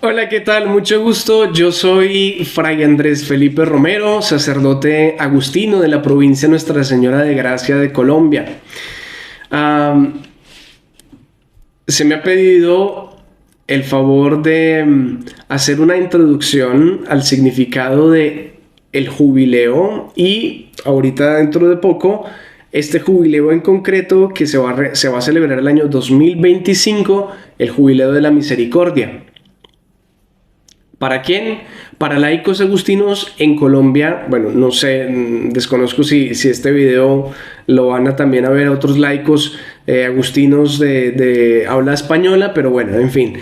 Hola, ¿qué tal? Mucho gusto. Yo soy Fray Andrés Felipe Romero, sacerdote agustino de la provincia Nuestra Señora de Gracia de Colombia. Am, Se me ha pedido el favor de hacer una introducción al significado de el jubileo y ahorita dentro de poco este jubileo en concreto que se va a celebrar el año 2025, el jubileo de la misericordia. ¿Para quién? Para laicos agustinos en Colombia. Bueno, no sé, desconozco si este video lo van a también a ver otros laicos agustinos de habla española, pero bueno, en fin.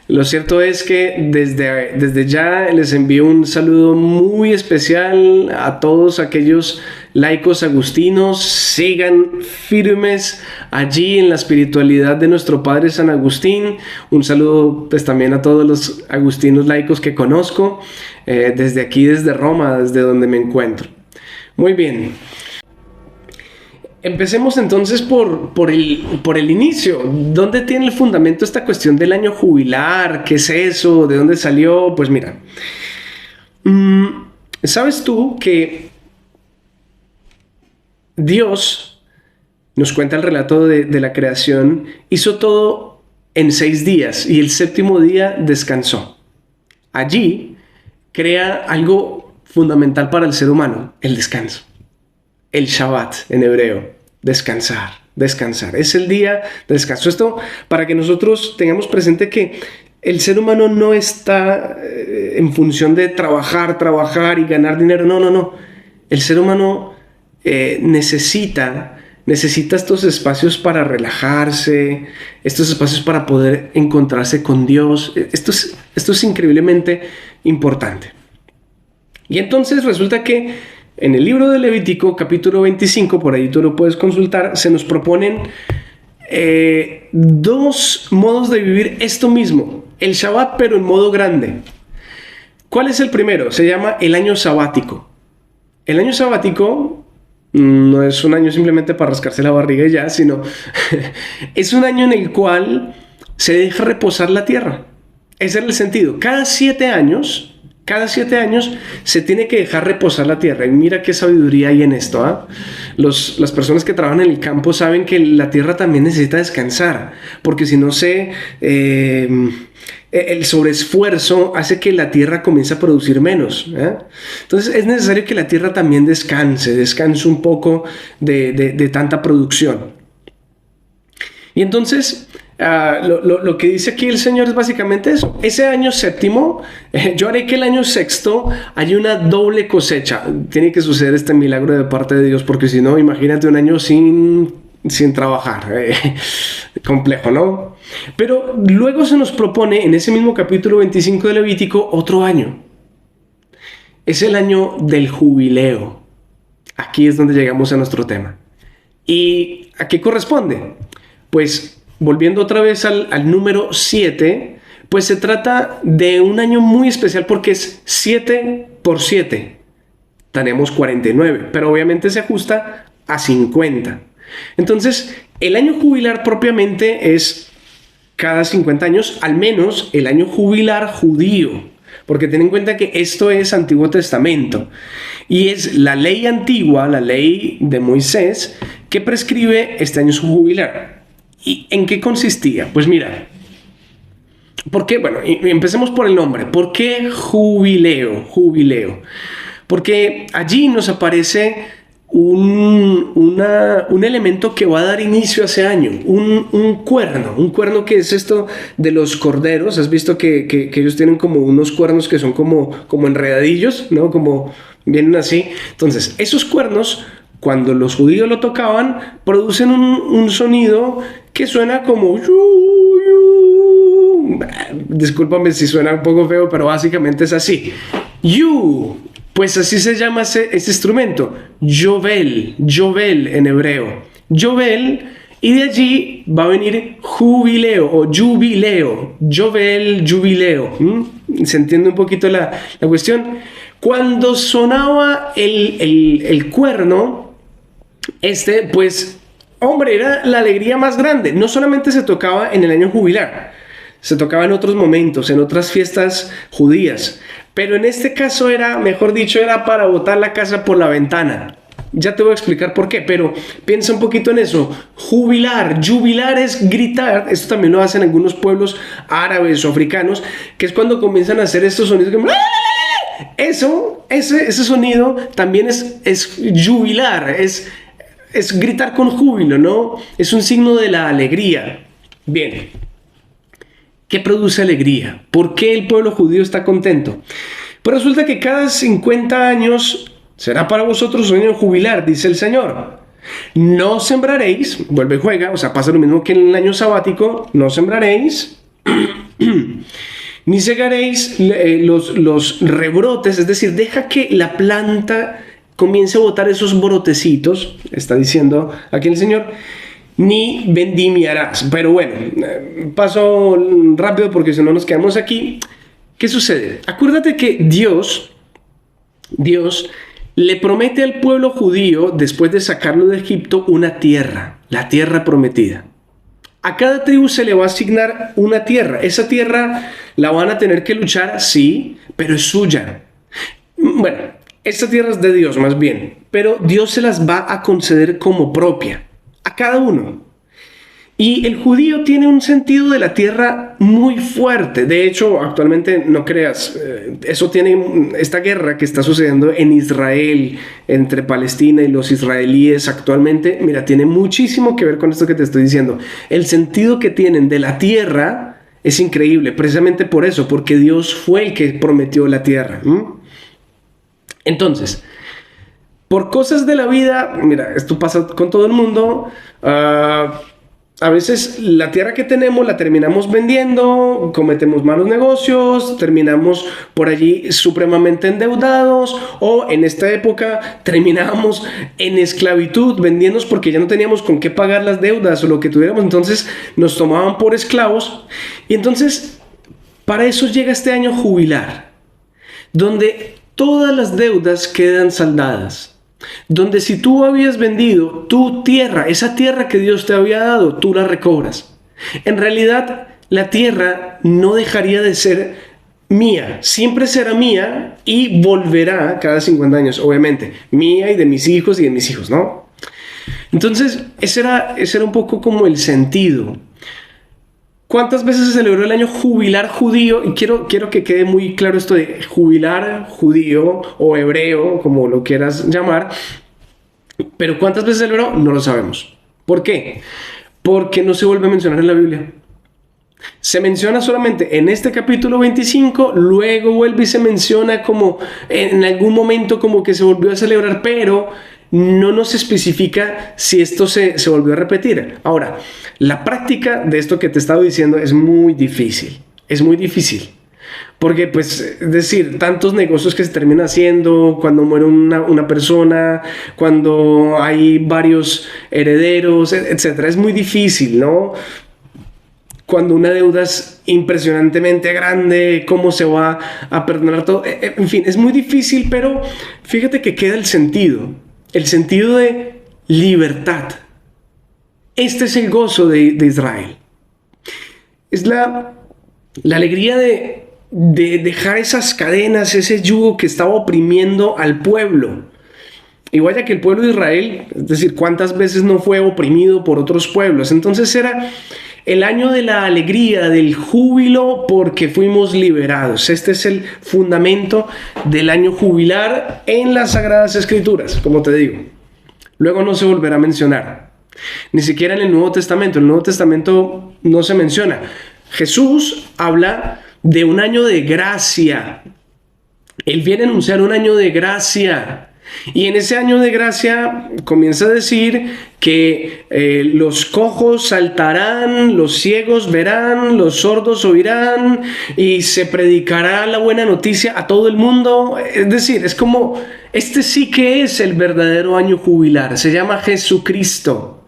Lo cierto es que desde ya les envío un saludo muy especial a todos aquellos laicos agustinos. Sigan firmes allí en la espiritualidad de nuestro Padre San Agustín. Un saludo pues también a todos los agustinos laicos que conozco, desde aquí, desde Roma, desde donde me encuentro. Muy bien. Empecemos entonces por el inicio. ¿Dónde tiene el fundamento esta cuestión del año jubilar? ¿Qué es eso? ¿De dónde salió? Pues mira, ¿sabes tú que Dios, nos cuenta el relato de la creación, hizo todo en 6 días y el séptimo día descansó? Allí crea algo fundamental para el ser humano, el descanso. El Shabbat en hebreo, descansar, descansar. Es el día de descanso. Esto para que nosotros tengamos presente que el ser humano no está en función de trabajar y ganar dinero. No. El ser humano necesita estos espacios para relajarse, estos espacios para poder encontrarse con Dios. Esto es increíblemente importante. Y entonces resulta que en el libro de Levítico, capítulo 25, por ahí tú lo puedes consultar, se nos proponen 2 modos de vivir esto mismo, el Shabbat, pero en modo grande. ¿Cuál es el primero? Se llama el año sabático. El año sabático no es un año simplemente para rascarse la barriga y ya, sino es un año en el cual se deja reposar la tierra. Ese es el sentido. Cada 7 años se tiene que dejar reposar la tierra. Y mira qué sabiduría hay en esto, ¿eh? Las personas que trabajan en el campo saben que la tierra también necesita descansar, porque si no el sobreesfuerzo hace que la tierra comience a producir menos, ¿eh? Entonces es necesario que la tierra también descanse un poco de tanta producción. Y entonces lo que dice aquí el Señor es básicamente eso. Ese año séptimo, yo haré que el año sexto haya una doble cosecha. Tiene que suceder este milagro de parte de Dios, porque si no, imagínate un año sin trabajar. Complejo, ¿no? Pero luego se nos propone en ese mismo capítulo 25 de Levítico otro año. Es el año del jubileo. Aquí es donde llegamos a nuestro tema. ¿Y a qué corresponde? Pues volviendo otra vez al número 7, pues se trata de un año muy especial porque es 7 por 7. Tenemos 49, pero obviamente se ajusta a 50. Entonces, el año jubilar propiamente es cada 50 años, al menos el año jubilar judío, porque ten en cuenta que esto es Antiguo Testamento y es la ley antigua, la ley de Moisés, que prescribe este año jubilar. ¿Y en qué consistía? Pues mira, ¿por qué? Bueno, empecemos por el nombre. ¿Por qué jubileo? Jubileo. Porque allí nos aparece un elemento que va a dar inicio a ese año, un cuerno que es esto de los corderos. Has visto que ellos tienen como unos cuernos que son como enredadillos, ¿no? Como vienen así. Entonces, esos cuernos, cuando los judíos lo tocaban, producen un sonido que suena como... Discúlpame si suena un poco feo, pero básicamente es así. Pues así se llama ese instrumento. Yovel en hebreo. Yovel, y de allí va a venir jubileo o jubileo. Yovel, jubileo. ¿Se entiende un poquito la cuestión? Cuando sonaba el cuerno, pues, hombre, era la alegría más grande. No solamente se tocaba en el año jubilar, se tocaba en otros momentos, en otras fiestas judías. Pero en este caso era, mejor dicho, era para botar la casa por la ventana. Ya te voy a explicar por qué, pero piensa un poquito en eso. Jubilar es gritar. Esto también lo hacen algunos pueblos árabes o africanos, que es cuando comienzan a hacer estos sonidos como... Ese sonido también es jubilar, es gritar con júbilo, ¿no? Es un signo de la alegría. Bien, ¿qué produce alegría? ¿Por qué el pueblo judío está contento? Pues resulta que cada 50 años será para vosotros un año jubilar, dice el Señor. No sembraréis, vuelve y juega, o sea, pasa lo mismo que en el año sabático, no sembraréis, ni segaréis los rebrotes, es decir, deja que la planta comience a botar esos brotecitos, está diciendo aquí el Señor, ni vendimiarás. Pero bueno, paso rápido porque si no nos quedamos aquí. ¿Qué sucede? Acuérdate que Dios le promete al pueblo judío, después de sacarlo de Egipto, una tierra, la tierra prometida. A cada tribu se le va a asignar una tierra. Esa tierra la van a tener que luchar, sí, pero es suya. Bueno, esta tierra es de Dios más bien, pero Dios se las va a conceder como propia a cada uno. Y el judío tiene un sentido de la tierra muy fuerte. De hecho, actualmente, no creas, eso tiene esta guerra que está sucediendo en Israel, entre Palestina y los israelíes actualmente. Mira, tiene muchísimo que ver con esto que te estoy diciendo. El sentido que tienen de la tierra es increíble, precisamente por eso, porque Dios fue el que prometió la tierra. Entonces, por cosas de la vida, mira, esto pasa con todo el mundo. A veces la tierra que tenemos la terminamos vendiendo, cometemos malos negocios, terminamos por allí supremamente endeudados, o en esta época terminábamos en esclavitud, vendiéndonos porque ya no teníamos con qué pagar las deudas o lo que tuviéramos, entonces nos tomaban por esclavos. Y entonces para eso llega este año jubilar, donde todas las deudas quedan saldadas. Donde si tú habías vendido tu tierra, esa tierra que Dios te había dado, tú la recobras. En realidad, la tierra no dejaría de ser mía, siempre será mía y volverá cada 50 años, obviamente, mía y de mis hijos y de mis hijos, ¿no? Entonces, ese era un poco como el sentido. ¿Cuántas veces se celebró el año jubilar judío? Y quiero que quede muy claro esto de jubilar judío o hebreo, como lo quieras llamar. Pero ¿cuántas veces se celebró? No lo sabemos. ¿Por qué? Porque no se vuelve a mencionar en la Biblia. Se menciona solamente en este capítulo 25, luego vuelve y se menciona como en algún momento como que se volvió a celebrar, pero no nos especifica si esto se volvió a repetir. Ahora, la práctica de esto que te estaba diciendo es muy difícil. Es muy difícil. Porque, pues, es decir, tantos negocios que se terminan haciendo cuando muere una persona, cuando hay varios herederos, etc. Es muy difícil, ¿no? Cuando una deuda es impresionantemente grande, ¿cómo se va a perdonar todo? En fin, es muy difícil, pero fíjate que queda el sentido de libertad. Este es el gozo de Israel. Es la alegría de dejar esas cadenas, ese yugo que estaba oprimiendo al pueblo. Y vaya que el pueblo de Israel, es decir, cuántas veces no fue oprimido por otros pueblos. Entonces era el año de la alegría, del júbilo, porque fuimos liberados. Este es el fundamento del año jubilar en las Sagradas Escrituras, como te digo. Luego no se volverá a mencionar. Ni siquiera en el Nuevo Testamento. En el Nuevo Testamento no se menciona. Jesús habla de un año de gracia. Él viene a anunciar un año de gracia. Y en ese año de gracia comienza a decir que los cojos saltarán, los ciegos verán, los sordos oirán y se predicará la buena noticia a todo el mundo. Es decir, es como, este sí que es el verdadero año jubilar. Se llama Jesucristo.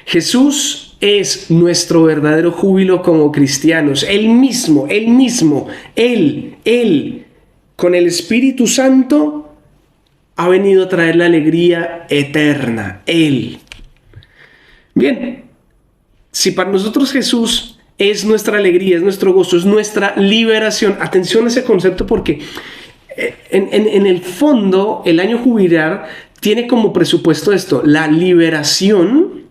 Jesús es nuestro verdadero júbilo como cristianos. Él mismo, Él, con el Espíritu Santo, ha venido a traer la alegría eterna. Él. Bien, si para nosotros Jesús es nuestra alegría, es nuestro gozo, es nuestra liberación. Atención a ese concepto porque en el fondo el año jubilar tiene como presupuesto esto: la liberación,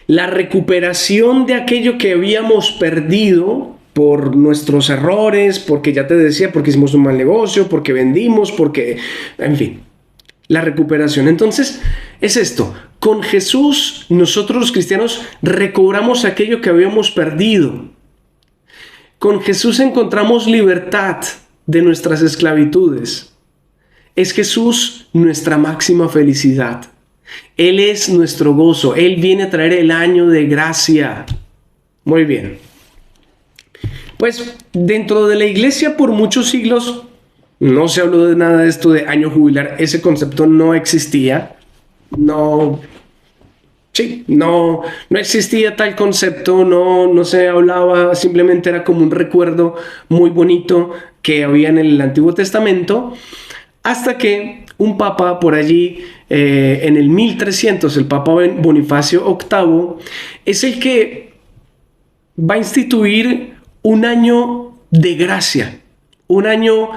la recuperación de aquello que habíamos perdido por nuestros errores, porque ya te decía, porque hicimos un mal negocio, porque vendimos, porque, en fin, la recuperación. Entonces, es esto: con Jesús, nosotros los cristianos recobramos aquello que habíamos perdido. Con Jesús encontramos libertad de nuestras esclavitudes. Es Jesús nuestra máxima felicidad. Él es nuestro gozo. Él viene a traer el año de gracia. Muy bien. Pues dentro de la iglesia por muchos siglos no se habló de nada de esto de año jubilar. Ese concepto no existía. No existía tal concepto, no se hablaba, simplemente era como un recuerdo muy bonito que había en el Antiguo Testamento, hasta que un papa por allí, en el 1300, el Papa Bonifacio VIII, es el que va a instituir un año de gracia, un año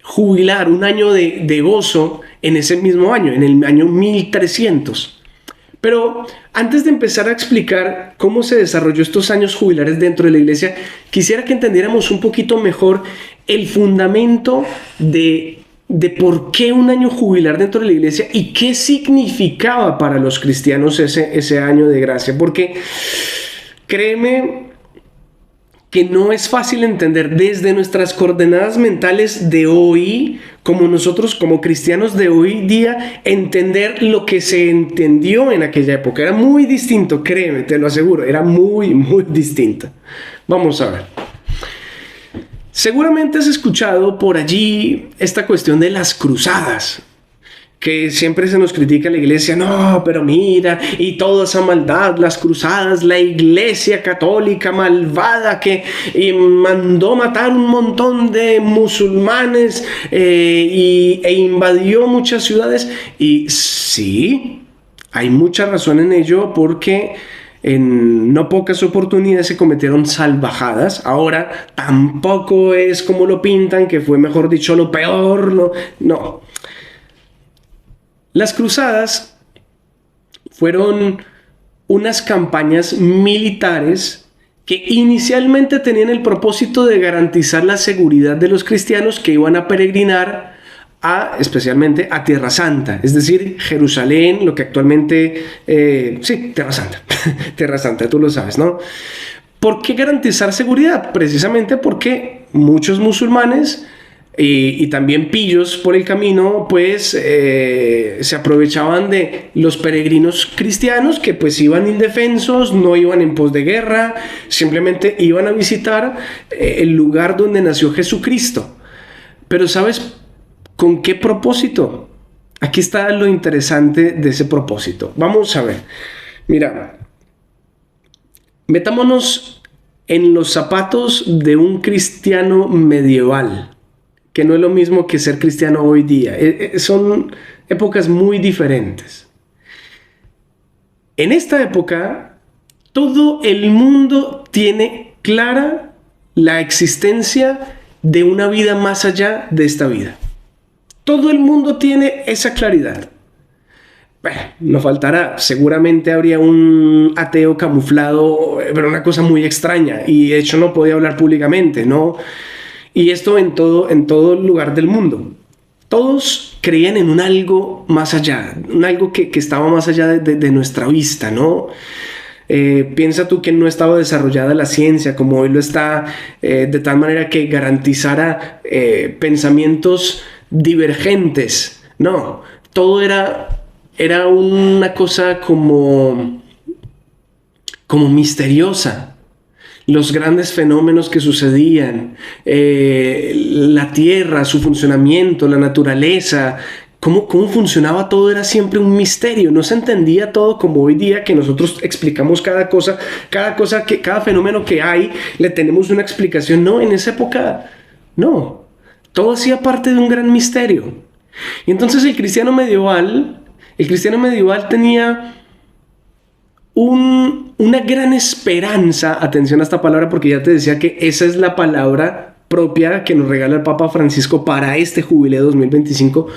jubilar, un año de gozo en ese mismo año, en el año 1300. Pero antes de empezar a explicar cómo se desarrolló estos años jubilares dentro de la iglesia, quisiera que entendiéramos un poquito mejor el fundamento de por qué un año jubilar dentro de la iglesia y qué significaba para los cristianos ese año de gracia. Porque créeme que no es fácil entender desde nuestras coordenadas mentales de hoy, como nosotros como cristianos de hoy día, entender lo que se entendió en aquella época. Era muy distinto, créeme, te lo aseguro, era muy, muy distinto. Vamos a ver. Seguramente has escuchado por allí esta cuestión de las cruzadas, que siempre se nos critica a la iglesia. No, pero mira, y toda esa maldad, las cruzadas, la iglesia católica malvada que mandó matar un montón de musulmanes e invadió muchas ciudades. Y sí, hay mucha razón en ello, porque en no pocas oportunidades se cometieron salvajadas. Ahora tampoco es como lo pintan, que fue, mejor dicho, lo peor. No. Las cruzadas fueron unas campañas militares que inicialmente tenían el propósito de garantizar la seguridad de los cristianos que iban a peregrinar especialmente a Tierra Santa, es decir, Jerusalén, lo que actualmente, Tierra Santa, Tierra Santa, tú lo sabes, ¿no? ¿Por qué garantizar seguridad? Precisamente porque muchos musulmanes y también pillos por el camino, pues se aprovechaban de los peregrinos cristianos que pues iban indefensos, no iban en pos de guerra, simplemente iban a visitar el lugar donde nació Jesucristo. Pero ¿sabes con qué propósito? Aquí está lo interesante de ese propósito. Vamos a ver. Mira, metámonos en los zapatos de un cristiano medieval, que no es lo mismo que ser cristiano hoy día. Son épocas muy diferentes. En esta época, todo el mundo tiene clara la existencia de una vida más allá de esta vida. Todo el mundo tiene esa claridad. Bueno, no faltará, seguramente habría un ateo camuflado, pero una cosa muy extraña, y de hecho no podía hablar públicamente, ¿no? Y esto en todo lugar del mundo. Todos creían en un algo más allá, un algo que estaba más allá de nuestra vista, ¿no? Piensa tú que no estaba desarrollada la ciencia como hoy lo está, de tal manera que garantizara pensamientos divergentes. No, todo era una cosa como misteriosa. Los grandes fenómenos que sucedían, la tierra, su funcionamiento, la naturaleza, cómo funcionaba todo, era siempre un misterio. No se entendía todo como hoy día, que nosotros explicamos cada cosa, cada fenómeno que hay, le tenemos una explicación. No, en esa época, no. Todo hacía parte de un gran misterio. Y entonces el cristiano medieval tenía una gran esperanza, atención a esta palabra porque ya te decía que esa es la palabra propia que nos regala el Papa Francisco para este jubileo 2025.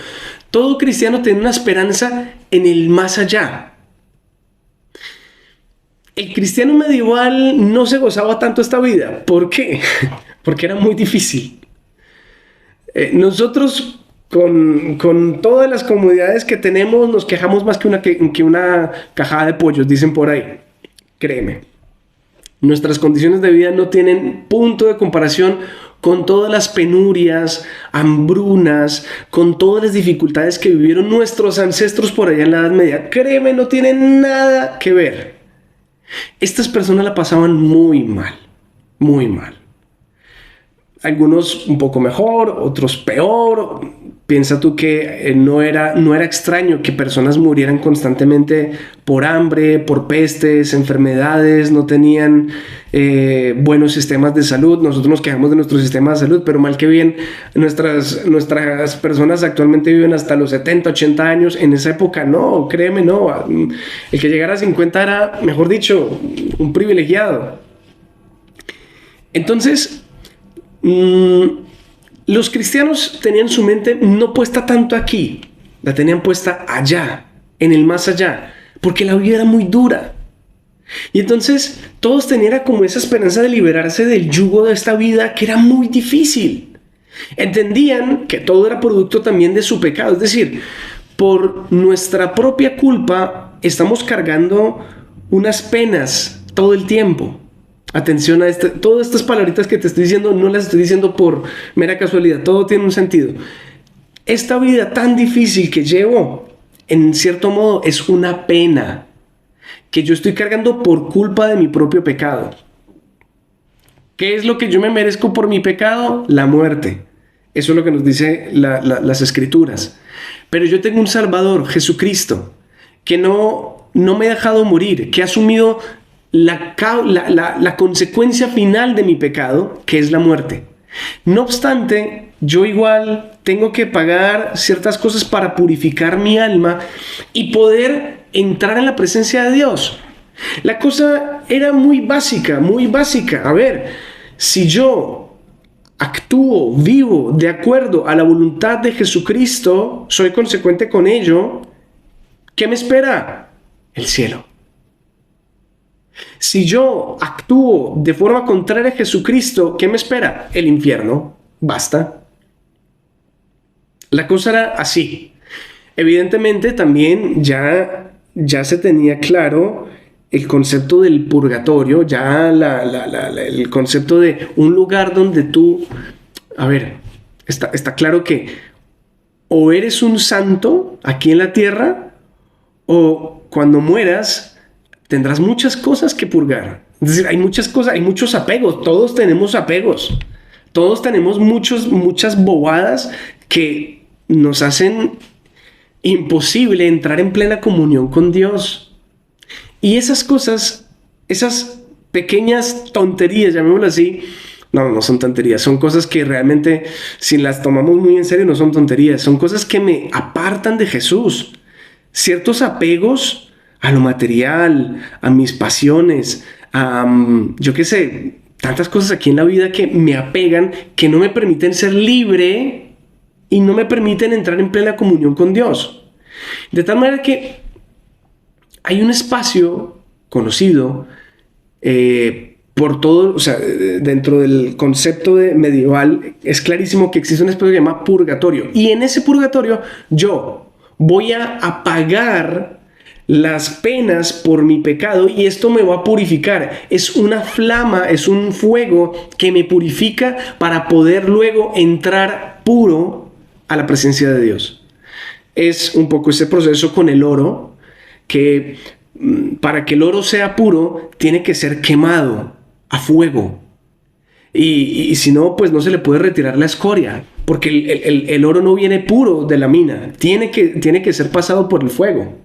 Todo cristiano tiene una esperanza en el más allá. El cristiano medieval no se gozaba tanto esta vida. ¿Por qué? Porque era muy difícil. Nosotros con todas las comodidades que tenemos nos quejamos más que una cajada de pollos, dicen por ahí. Créeme. Nuestras condiciones de vida no tienen punto de comparación con todas las penurias, hambrunas, con todas las dificultades que vivieron nuestros ancestros por allá en la Edad Media. Créeme, no tienen nada que ver. Estas personas la pasaban muy mal, muy mal. Algunos un poco mejor, otros peor. Piensa tú que no era extraño que personas murieran constantemente por hambre, por pestes, enfermedades, no tenían buenos sistemas de salud. Nosotros nos quejamos de nuestro sistema de salud, pero mal que bien, nuestras personas actualmente viven hasta los 70, 80 años. En esa época no, créeme, no. El que llegara a 50 era, mejor dicho, un privilegiado. Entonces, los cristianos tenían su mente no puesta tanto aquí, la tenían puesta allá, en el más allá, porque la vida era muy dura. Y entonces todos tenían como esa esperanza de liberarse del yugo de esta vida que era muy difícil. Entendían que todo era producto también de su pecado, es decir, por nuestra propia culpa estamos cargando unas penas todo el tiempo. Atención a todas estas palabritas que te estoy diciendo, no las estoy diciendo por mera casualidad, todo tiene un sentido. Esta vida tan difícil que llevo, en cierto modo, es una pena que yo estoy cargando por culpa de mi propio pecado. ¿Qué es lo que yo me merezco por mi pecado? La muerte. Eso es lo que nos dice las Escrituras. Pero yo tengo un Salvador, Jesucristo, que no me ha dejado morir, que ha asumido la consecuencia final de mi pecado, que es la muerte. No obstante, yo igual tengo que pagar ciertas cosas para purificar mi alma y poder entrar en la presencia de Dios. La cosa era muy básica, muy básica. A ver, si yo actúo, vivo de acuerdo a la voluntad de Jesucristo, soy consecuente con ello, ¿qué me espera? El cielo. Si yo actúo de forma contraria a Jesucristo, ¿qué me espera? El infierno. Basta. La cosa era así. Evidentemente también ya se tenía claro el concepto del purgatorio, ya el concepto de un lugar donde tú... A ver, está claro que o eres un santo aquí en la tierra o cuando mueras tendrás muchas cosas que purgar. Es decir, hay muchas cosas, hay muchos apegos. Todos tenemos apegos. Todos tenemos muchas bobadas que nos hacen imposible entrar en plena comunión con Dios. Y esas cosas, esas pequeñas tonterías, llamémoslo así, no son tonterías, son cosas que realmente, si las tomamos muy en serio, no son tonterías, son cosas que me apartan de Jesús. Ciertos apegos a lo material, a mis pasiones, yo qué sé, tantas cosas aquí en la vida que me apegan, que no me permiten ser libre y no me permiten entrar en plena comunión con Dios. De tal manera que hay un espacio conocido por todo, o sea, dentro del concepto medieval, es clarísimo que existe un espacio que se llama purgatorio. Y en ese purgatorio yo voy a apagar las penas por mi pecado y esto me va a purificar. Es una flama, es un fuego que me purifica para poder luego entrar puro a la presencia de Dios. Es un poco ese proceso con el oro, que para que el oro sea puro tiene que ser quemado a fuego. Y si no, pues no se le puede retirar la escoria, porque el oro no viene puro de la mina, tiene que ser pasado por el fuego.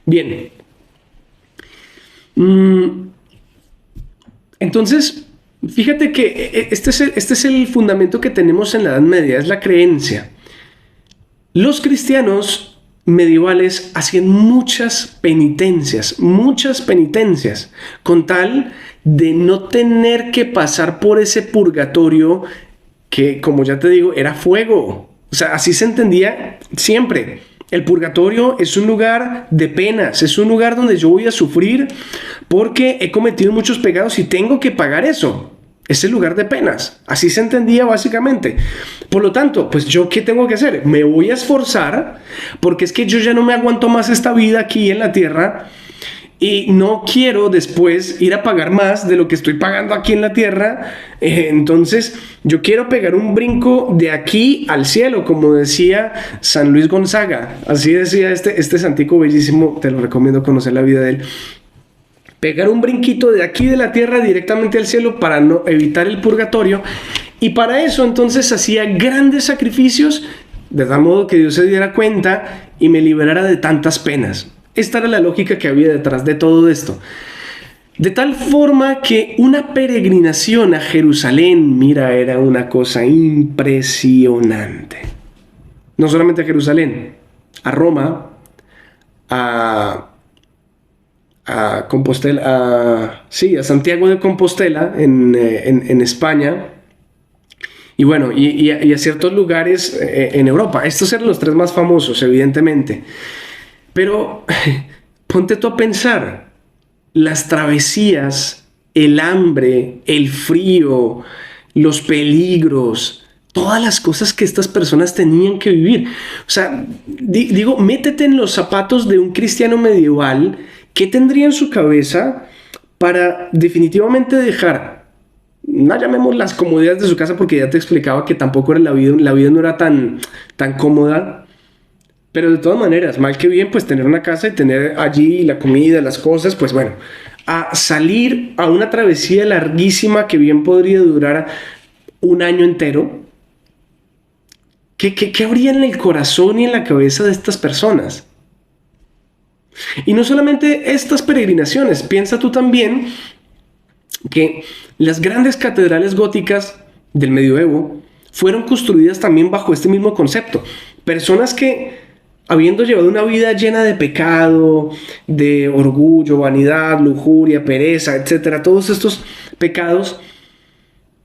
Bien, entonces, fíjate que este es el fundamento que tenemos en la Edad Media, es la creencia. Los cristianos medievales hacían muchas penitencias, con tal de no tener que pasar por ese purgatorio que, como ya te digo, era fuego. O sea, así se entendía siempre. El purgatorio es un lugar de penas, es un lugar donde yo voy a sufrir porque he cometido muchos pecados y tengo que pagar eso. Es el lugar de penas. Así se entendía básicamente. Por lo tanto, pues yo ¿qué tengo que hacer? Me voy a esforzar porque es que yo ya no me aguanto más esta vida aquí en la tierra y no quiero después ir a pagar más de lo que estoy pagando aquí en la tierra. Entonces yo quiero pegar un brinco de aquí al cielo, como decía San Luis Gonzaga. Así decía este santico bellísimo. Te lo recomiendo conocer la vida de él. Pegar un brinquito de aquí de la tierra directamente al cielo para no evitar el purgatorio. Y para eso entonces hacía grandes sacrificios de tal modo que Dios se diera cuenta y me liberara de tantas penas. Esta era la lógica que había detrás de todo esto. De tal forma que una peregrinación a Jerusalén, mira, era una cosa impresionante. No solamente a Jerusalén, a Roma, a Compostela, a Santiago de Compostela en España, y bueno, y a ciertos lugares en Europa. Estos eran los tres más famosos, evidentemente. Pero ponte tú a pensar, las travesías, el hambre, el frío, los peligros, todas las cosas que estas personas tenían que vivir. O sea, digo, métete en los zapatos de un cristiano medieval. ¿Qué tendría en su cabeza para definitivamente dejar, no llamemos las comodidades de su casa, porque ya te explicaba que tampoco era la vida no era tan cómoda, pero de todas maneras, mal que bien, pues tener una casa y tener allí la comida, las cosas, pues bueno, a salir a una travesía larguísima que bien podría durar un año entero? ¿Qué habría en el corazón y en la cabeza de estas personas? Y no solamente estas peregrinaciones, piensa tú también que las grandes catedrales góticas del medioevo fueron construidas también bajo este mismo concepto. Personas que, habiendo llevado una vida llena de pecado, de orgullo, vanidad, lujuria, pereza, etcétera, todos estos pecados,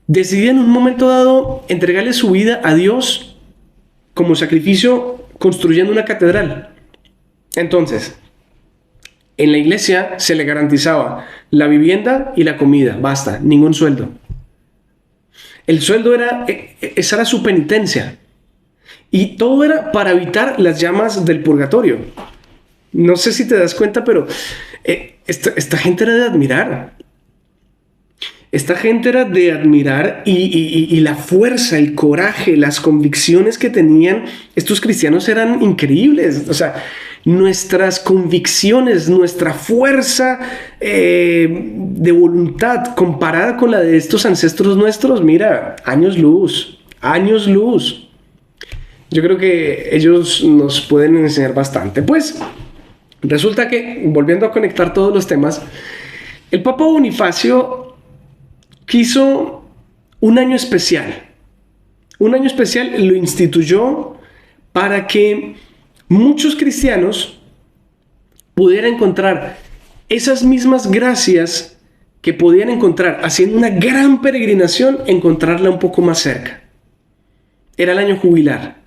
decidían en un momento dado entregarle su vida a Dios como sacrificio construyendo una catedral. Entonces, en la iglesia se le garantizaba la vivienda y la comida, basta, ningún sueldo. El sueldo esa era su penitencia. Y todo era para evitar las llamas del purgatorio. No sé si te das cuenta, pero esta gente era de admirar. Esta gente era de admirar y la fuerza, el coraje, las convicciones que tenían estos cristianos eran increíbles. O sea, nuestras convicciones, nuestra fuerza de voluntad comparada con la de estos ancestros nuestros, mira, años luz, años luz. Yo creo que ellos nos pueden enseñar bastante. Pues resulta que, volviendo a conectar todos los temas, el Papa Bonifacio quiso un año especial. Un año especial lo instituyó para que muchos cristianos pudieran encontrar esas mismas gracias que podían encontrar haciendo una gran peregrinación, encontrarla un poco más cerca. Era el año jubilar.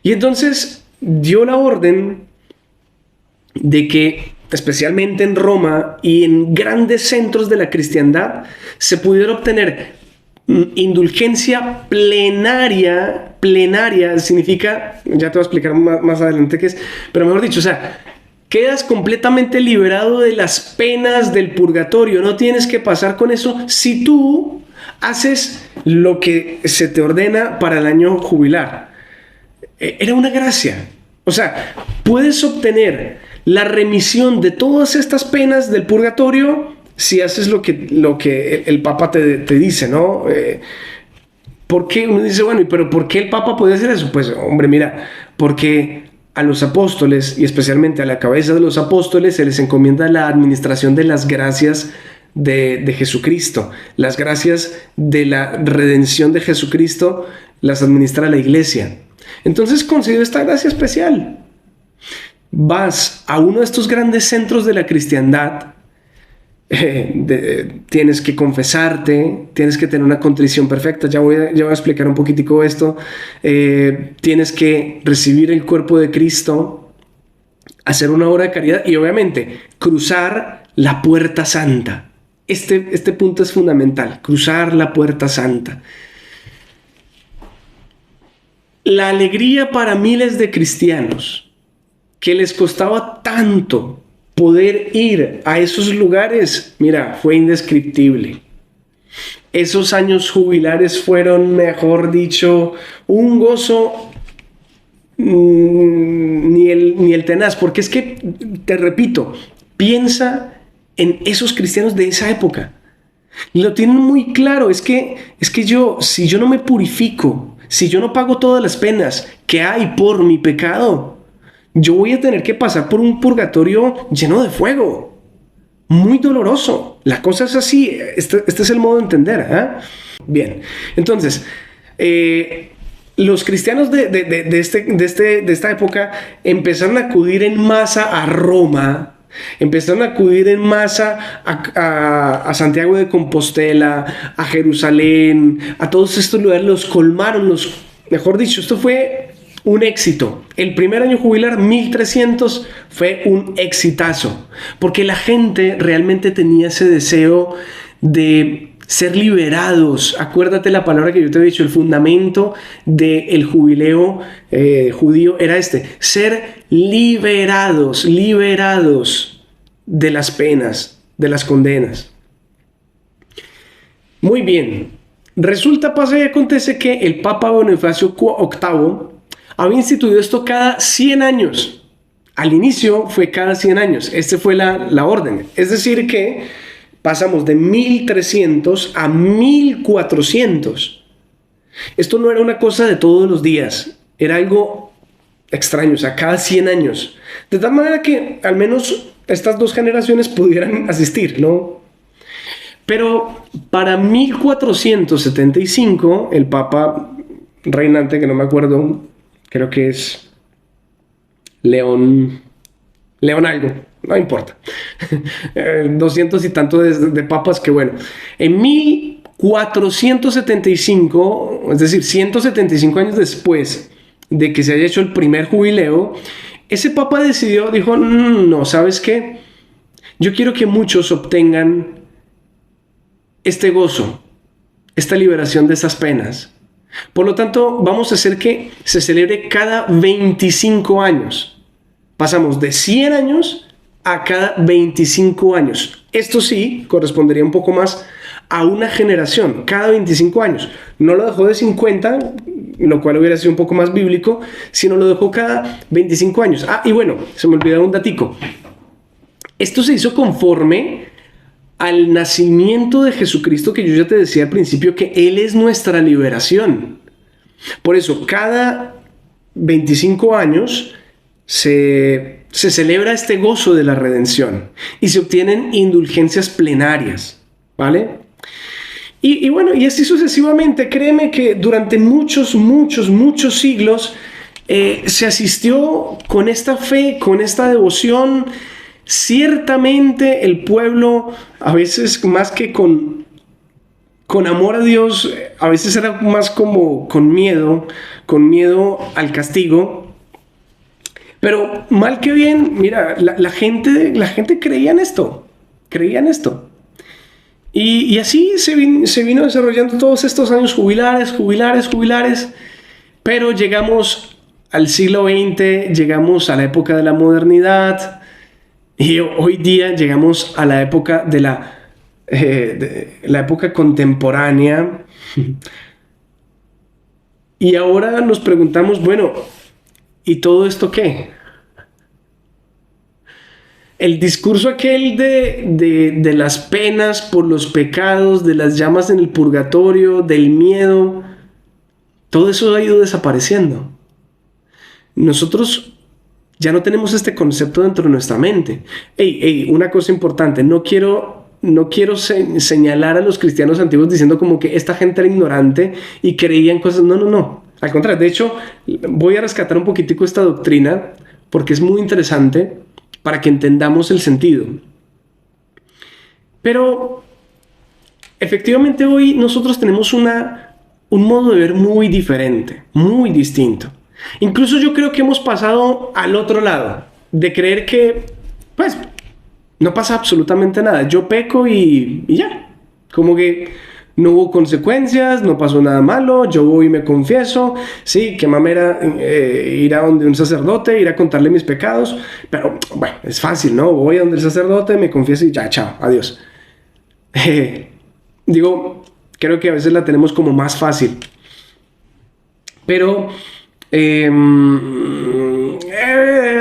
Y entonces dio la orden de que, especialmente en Roma y en grandes centros de la cristiandad, se pudiera obtener indulgencia plenaria. Plenaria significa, ya te voy a explicar más adelante qué es, pero mejor dicho, o sea, quedas completamente liberado de las penas del purgatorio, no tienes que pasar con eso si tú haces lo que se te ordena para el año jubilar. Era una gracia. O sea, puedes obtener la remisión de todas estas penas del purgatorio si haces lo que el Papa te dice, ¿no? ¿Por qué? Uno dice, bueno, pero ¿por qué el Papa puede hacer eso? Pues, hombre, mira, porque a los apóstoles, y especialmente a la cabeza de los apóstoles, se les encomienda la administración de las gracias de Jesucristo. Las gracias de la redención de Jesucristo las administra la iglesia. Entonces concedió esta gracia especial. vas a uno de estos grandes centros de la cristiandad, tienes que confesarte, tienes que tener una contrición perfecta. Ya voy a explicar un poquitico esto. Tienes que recibir el cuerpo de Cristo, hacer una obra de caridad y obviamente cruzar la puerta santa. Este punto es fundamental, cruzar la puerta santa. La alegría para miles de cristianos que les costaba tanto poder ir a esos lugares, mira, fue indescriptible. Esos años jubilares fueron, mejor dicho, un gozo ni el tenaz, porque es que, te repito, piensa en esos cristianos de esa época. Lo tienen muy claro, es que yo, si yo no me purifico, si yo no pago todas las penas que hay por mi pecado, yo voy a tener que pasar por un purgatorio lleno de fuego, muy doloroso. La cosa es así, este es el modo de entender, ¿eh? Bien, entonces, los cristianos de esta época empezaron a acudir en masa a Roma, empezaron a acudir en masa a Santiago de Compostela, a Jerusalén, a todos estos lugares, los colmaron, mejor dicho, esto fue un éxito. El primer año jubilar, 1300, fue un exitazo, porque la gente realmente tenía ese deseo de ser liberados. Acuérdate la palabra que yo te he dicho, el fundamento del jubileo judío era ser liberados de las penas, de las condenas. Muy bien, resulta, pasa y acontece que el Papa Bonifacio VIII había instituido esto cada 100 años. Al inicio fue cada 100 años. Fue la orden. Es decir que pasamos de 1300 a 1400. Esto no era una cosa de todos los días. Era algo extraño, o sea, cada 100 años. De tal manera que al menos estas dos generaciones pudieran asistir, ¿no? Pero para 1475, el Papa reinante, que no me acuerdo, creo que es León algo, no importa, 200 y tanto de papas, que bueno, en 1475, es decir, 175 años después de que se haya hecho el primer jubileo, ese papa dijo, no, ¿sabes qué? Yo quiero que muchos obtengan este gozo, esta liberación de esas penas. Por lo tanto, vamos a hacer que se celebre cada 25 años. Pasamos de 100 años a cada 25 años. Esto sí correspondería un poco más a una generación, cada 25 años. No lo dejó de 50, lo cual hubiera sido un poco más bíblico, sino lo dejó cada 25 años. Y bueno, se me olvidó un datico. Esto se hizo conforme al nacimiento de Jesucristo, que yo ya te decía al principio que Él es nuestra liberación. Por eso, cada 25 años se celebra este gozo de la redención y se obtienen indulgencias plenarias, ¿vale? Y bueno, y así sucesivamente. Créeme que durante muchos siglos se asistió con esta fe, con esta devoción. Ciertamente el pueblo, a veces más que con amor a Dios, a veces era más como con miedo al castigo. Pero mal que bien, mira, la gente creía en esto. Y así se vino desarrollando todos estos años jubilares. Pero llegamos al siglo XX, llegamos a la época de la modernidad. Y hoy día llegamos a la época de la época contemporánea. Y ahora nos preguntamos, bueno, ¿y todo esto qué? El discurso aquel de las penas por los pecados, de las llamas en el purgatorio, del miedo, todo eso ha ido desapareciendo. Nosotros ya no tenemos este concepto dentro de nuestra mente. Una cosa importante, no quiero señalar a los cristianos antiguos diciendo como que esta gente era ignorante y creía en cosas. No. Al contrario, de hecho, voy a rescatar un poquitico esta doctrina porque es muy interesante para que entendamos el sentido. Pero efectivamente hoy nosotros tenemos un modo de ver muy diferente, muy distinto. Incluso yo creo que hemos pasado al otro lado, de creer que, pues, no pasa absolutamente nada. Yo peco y ya. Como que no hubo consecuencias, no pasó nada malo, yo voy y me confieso. Sí, qué mamera ir a donde un sacerdote, ir a contarle mis pecados. Pero, bueno, es fácil, ¿no? Voy a donde el sacerdote, me confieso y ya, chao, adiós. Digo, creo que a veces la tenemos como más fácil. Pero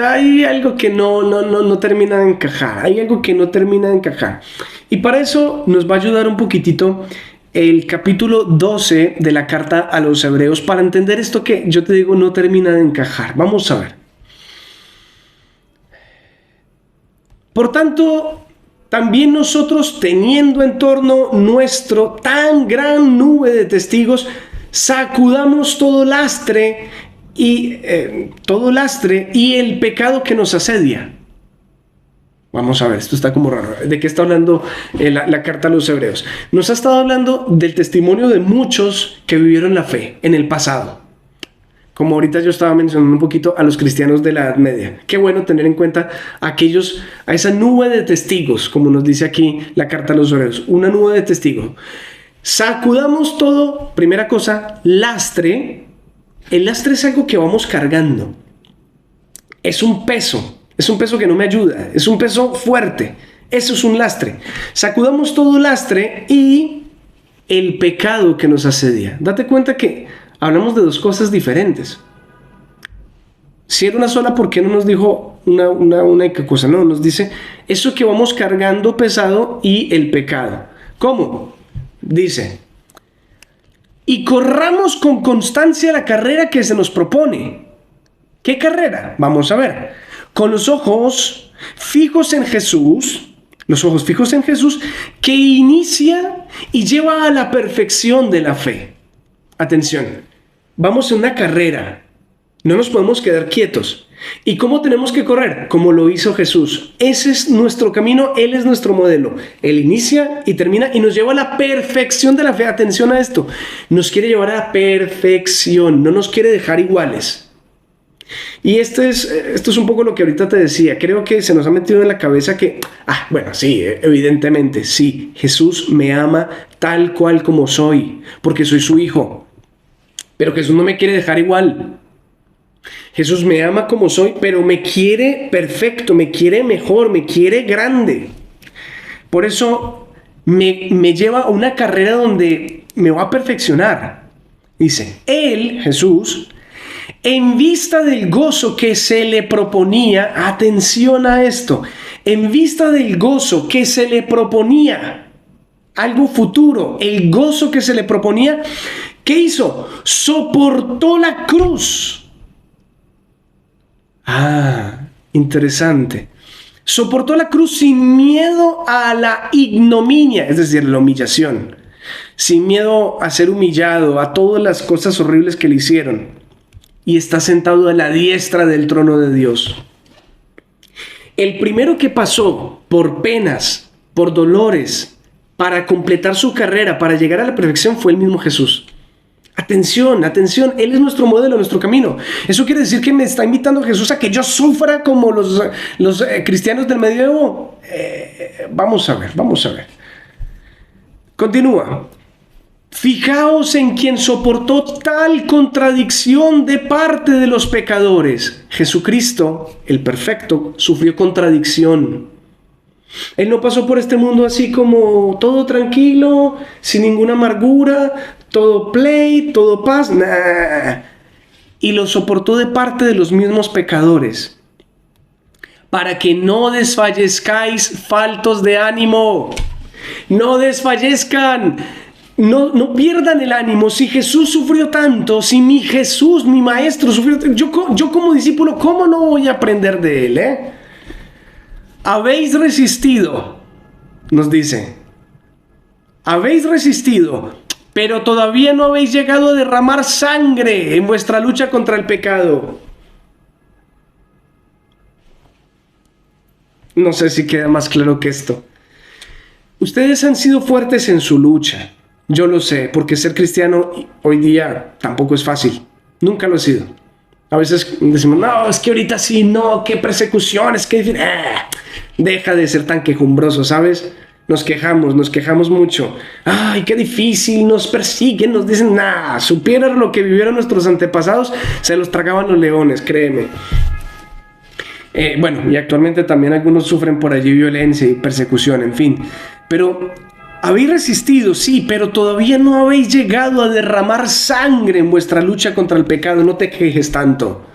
hay algo que no termina de encajar. Hay algo que no termina de encajar. Y para eso nos va a ayudar un poquitito el capítulo 12 de la carta a los Hebreos para entender esto que yo te digo no termina de encajar. Vamos a ver. Por tanto, también nosotros, teniendo en torno nuestro tan gran nube de testigos, sacudamos todo lastre y el pecado que nos asedia. Vamos a ver, esto está como raro. ¿De qué está hablando la carta a los Hebreos? Nos ha estado hablando del testimonio de muchos que vivieron la fe en el pasado. Como ahorita yo estaba mencionando un poquito a los cristianos de la Edad Media. Qué bueno tener en cuenta a esa nube de testigos, como nos dice aquí la carta a los Hebreos. Una nube de testigos. Sacudamos todo, primera cosa, lastre. El lastre es algo que vamos cargando. Es un peso que no me ayuda, es un peso fuerte. Eso es un lastre. Sacudamos todo lastre y el pecado que nos asedia. Date cuenta que hablamos de dos cosas diferentes. Si era una sola, ¿por qué no nos dijo una única cosa? No, nos dice eso que vamos cargando pesado y el pecado. ¿Cómo? Dice, y corramos con constancia la carrera que se nos propone. ¿Qué carrera? Vamos a ver. Con los ojos fijos en Jesús, que inicia y lleva a la perfección de la fe. Atención, vamos en una carrera, no nos podemos quedar quietos. ¿Y cómo tenemos que correr? Como lo hizo Jesús. Ese es nuestro camino, Él es nuestro modelo. Él inicia y termina y nos lleva a la perfección de la fe. Atención a esto, nos quiere llevar a la perfección, no nos quiere dejar iguales. Y esto es un poco lo que ahorita te decía. Creo que se nos ha metido en la cabeza que, bueno, sí, evidentemente, sí, Jesús me ama tal cual como soy, porque soy su hijo. Pero Jesús no me quiere dejar igual. Jesús me ama como soy, pero me quiere perfecto, me quiere mejor, me quiere grande. Por eso me lleva a una carrera donde me va a perfeccionar. Dice, Él, Jesús, en vista del gozo que se le proponía, atención a esto, en vista del gozo que se le proponía, algo futuro, el gozo que se le proponía, ¿qué hizo? Soportó la cruz. Interesante. Soportó la cruz sin miedo a la ignominia, es decir, la humillación, sin miedo a ser humillado, a todas las cosas horribles que le hicieron. Y está sentado a la diestra del trono de Dios. El primero que pasó por penas, por dolores, para completar su carrera, para llegar a la perfección, fue el mismo Jesús. Atención, atención, Él es nuestro modelo, nuestro camino. Eso quiere decir que me está invitando Jesús a que yo sufra como los cristianos del medioevo. Vamos a ver. Continúa. Fijaos en quien soportó tal contradicción de parte de los pecadores. Jesucristo, el perfecto, sufrió contradicción. Él no pasó por este mundo así como todo tranquilo, sin ninguna amargura, todo play, todo paz. Nah. Y lo soportó de parte de los mismos pecadores. Para que no desfallezcáis faltos de ánimo. No desfallezcan. No pierdan el ánimo. Si Jesús sufrió tanto, si mi Jesús, mi maestro sufrió tanto, yo como discípulo, ¿cómo no voy a aprender de él? Habéis resistido, nos dice. Habéis resistido, pero todavía no habéis llegado a derramar sangre en vuestra lucha contra el pecado. No sé si queda más claro que esto. Ustedes han sido fuertes en su lucha. Yo lo sé, porque ser cristiano hoy día tampoco es fácil. Nunca lo he sido. A veces decimos, no, es que ahorita sí, no, qué persecuciones, qué difícil. Deja de ser tan quejumbroso, ¿sabes? Nos quejamos mucho. Ay, qué difícil, nos persiguen, nos dicen, nada, supieran lo que vivieron nuestros antepasados, se los tragaban los leones, créeme. Bueno, y actualmente también algunos sufren por allí violencia y persecución, en fin. Pero habéis resistido, sí, pero todavía no habéis llegado a derramar sangre en vuestra lucha contra el pecado. No te quejes tanto.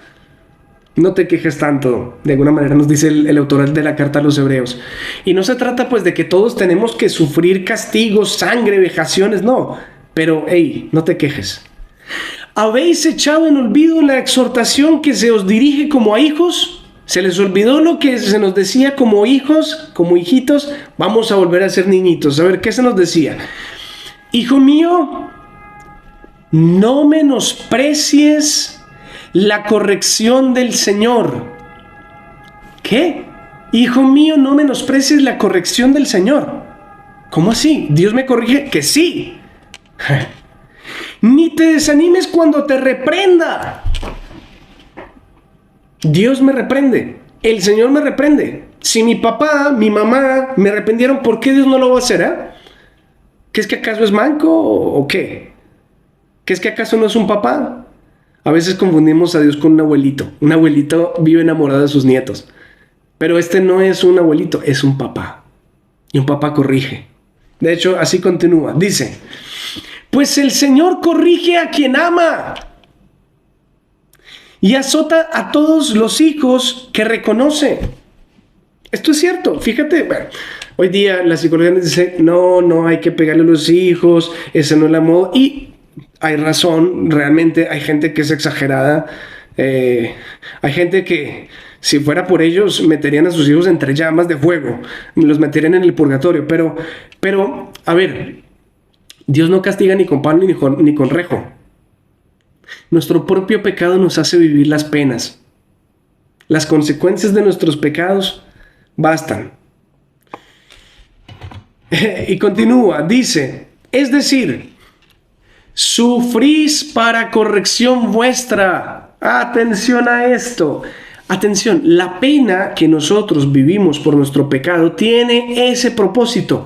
No te quejes tanto, de alguna manera nos dice el autor de la carta a los hebreos. Y no se trata pues de que todos tenemos que sufrir castigos, sangre, vejaciones, no. Pero, hey, no te quejes. ¿Habéis echado en olvido la exhortación que se os dirige como a hijos? ¿Se les olvidó lo que se nos decía como hijos, como hijitos? Vamos a volver a ser niñitos. A ver, ¿qué se nos decía? Hijo mío, no menosprecies la corrección del Señor. ¿Qué? Hijo mío, no menosprecies la corrección del Señor. ¿Cómo así? ¿Dios me corrige? Que sí. Ni te desanimes cuando te reprenda. Dios me reprende. El Señor me reprende. Si mi papá, mi mamá me reprendieron, ¿por qué Dios no lo va a hacer? ¿Qué es que acaso es manco o qué? ¿Qué es que acaso no es un papá? A veces confundimos a Dios con un abuelito. Un abuelito vive enamorado de sus nietos. Pero este no es un abuelito, es un papá. Y un papá corrige. De hecho, así continúa. Dice, pues el Señor corrige a quien ama y azota a todos los hijos que reconoce. Esto es cierto. Fíjate, bueno, hoy día la psicología nos dice, no hay que pegarle a los hijos, ese no es la moda. Y hay razón, realmente hay gente que es exagerada, hay gente que si fuera por ellos meterían a sus hijos entre llamas de fuego, los meterían en el purgatorio, pero a ver, Dios no castiga ni con pan ni con rejo. Nuestro propio pecado nos hace vivir las penas. Las consecuencias de nuestros pecados bastan. Y continúa, dice, es decir, sufrís para corrección vuestra. Atención a esto. Atención, la pena que nosotros vivimos por nuestro pecado tiene ese propósito.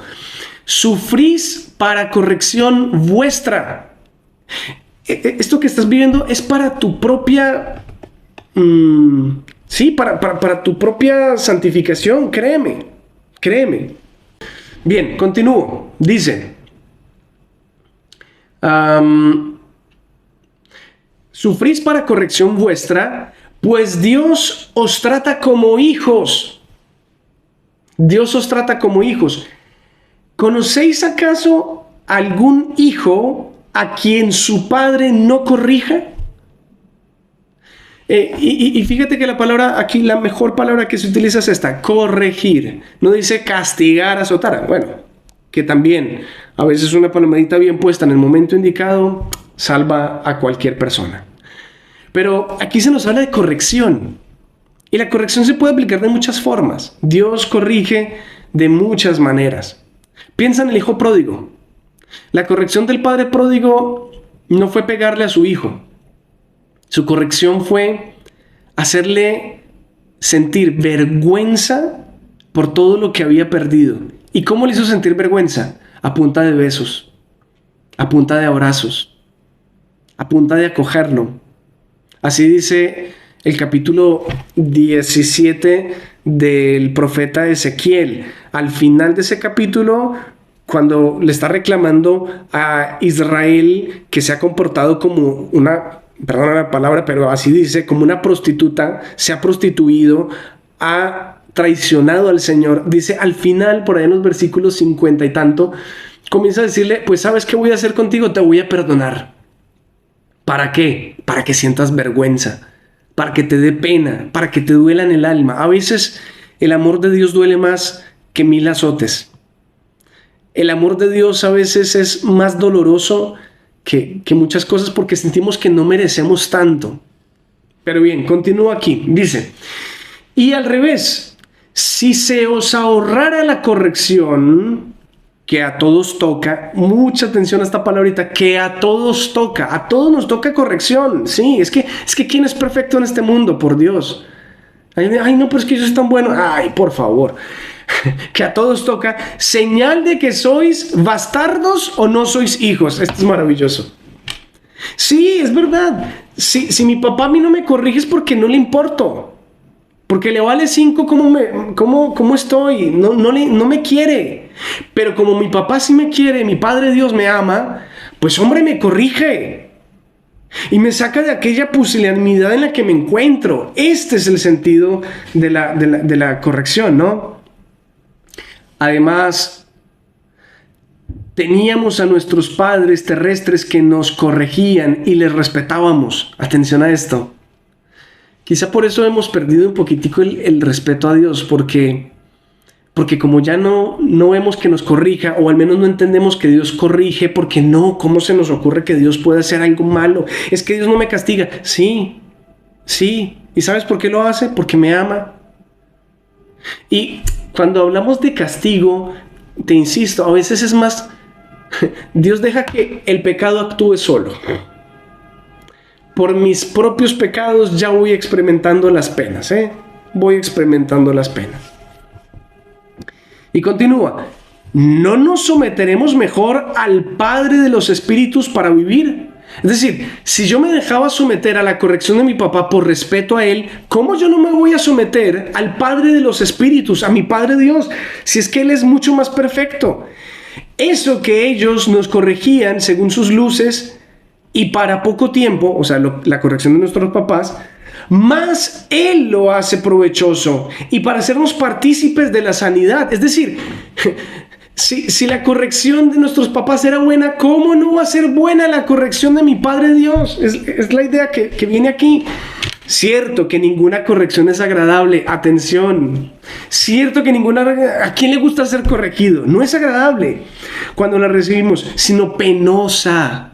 Sufrís para corrección vuestra. Esto que estás viviendo es para tu propia... sí, para tu propia santificación, créeme. Bien, continúo. Dice... sufrís para corrección vuestra, pues Dios os trata como hijos. Dios os trata como hijos. ¿Conocéis acaso algún hijo a quien su padre no corrija? Y fíjate que la palabra aquí, la mejor palabra que se utiliza es esta, corregir. No dice castigar, azotar. Bueno, que también a veces una palmadita bien puesta en el momento indicado salva a cualquier persona. Pero aquí se nos habla de corrección. Y la corrección se puede aplicar de muchas formas. Dios corrige de muchas maneras. Piensa en el hijo pródigo. La corrección del padre pródigo no fue pegarle a su hijo. Su corrección fue hacerle sentir vergüenza por todo lo que había perdido. ¿Y cómo le hizo sentir vergüenza? A punta de besos, a punta de abrazos, a punta de acogerlo. Así dice el capítulo 17 del profeta Ezequiel. Al final de ese capítulo, cuando le está reclamando a Israel que se ha comportado como una, perdona la palabra, pero así dice, como una prostituta, se ha prostituido, ha traicionado al Señor, dice al final, por ahí en los versículos 50 y tanto, comienza a decirle, pues ¿sabes qué voy a hacer contigo? Te voy a perdonar. ¿Para qué? Para que sientas vergüenza, para que te dé pena, para que te duela en el alma. A veces el amor de Dios duele más que 1000 azotes. El amor de Dios a veces es más doloroso que muchas cosas porque sentimos que no merecemos tanto. Pero bien, continúa aquí. Dice, y al revés, si se os ahorrara la corrección, que a todos toca, mucha atención a esta palabrita, que a todos nos toca corrección, sí, es que ¿quién es perfecto en este mundo? Por Dios. Ay, no, pero es que yo soy tan bueno, ay, por favor, que a todos toca, señal de que sois bastardos o no sois hijos. Esto es maravilloso. Sí, es verdad, si mi papá a mí no me corrige es porque no le importo. Porque le vale 5 cómo estoy, no me quiere. Pero como mi papá sí me quiere, mi Padre Dios me ama, pues hombre me corrige. Y me saca de aquella pusilanimidad en la que me encuentro. Este es el sentido de la corrección, ¿no? Además, teníamos a nuestros padres terrestres que nos corregían y les respetábamos. Atención a esto. Quizá por eso hemos perdido un poquitico el respeto a Dios, porque como ya no vemos que nos corrija, o al menos no entendemos que Dios corrige, porque no, ¿cómo se nos ocurre que Dios puede hacer algo malo? Es que Dios no me castiga. Sí. ¿Y sabes por qué lo hace? Porque me ama. Y cuando hablamos de castigo, te insisto, a veces es más, Dios deja que el pecado actúe solo. Por mis propios pecados ya voy experimentando las penas, voy experimentando las penas. Y continúa, ¿no nos someteremos mejor al Padre de los Espíritus para vivir? Es decir, si yo me dejaba someter a la corrección de mi papá por respeto a él, ¿cómo yo no me voy a someter al Padre de los Espíritus, a mi Padre Dios, si es que Él es mucho más perfecto? Eso que ellos nos corregían según sus luces y para poco tiempo, o sea, la corrección de nuestros papás, más Él lo hace provechoso y para hacernos partícipes de la sanidad. Es decir, si la corrección de nuestros papás era buena, ¿cómo no va a ser buena la corrección de mi Padre Dios? Es la idea que viene aquí. Cierto que ninguna corrección es agradable, atención. Cierto que ¿a quién le gusta ser corregido? No es agradable cuando la recibimos, sino penosa.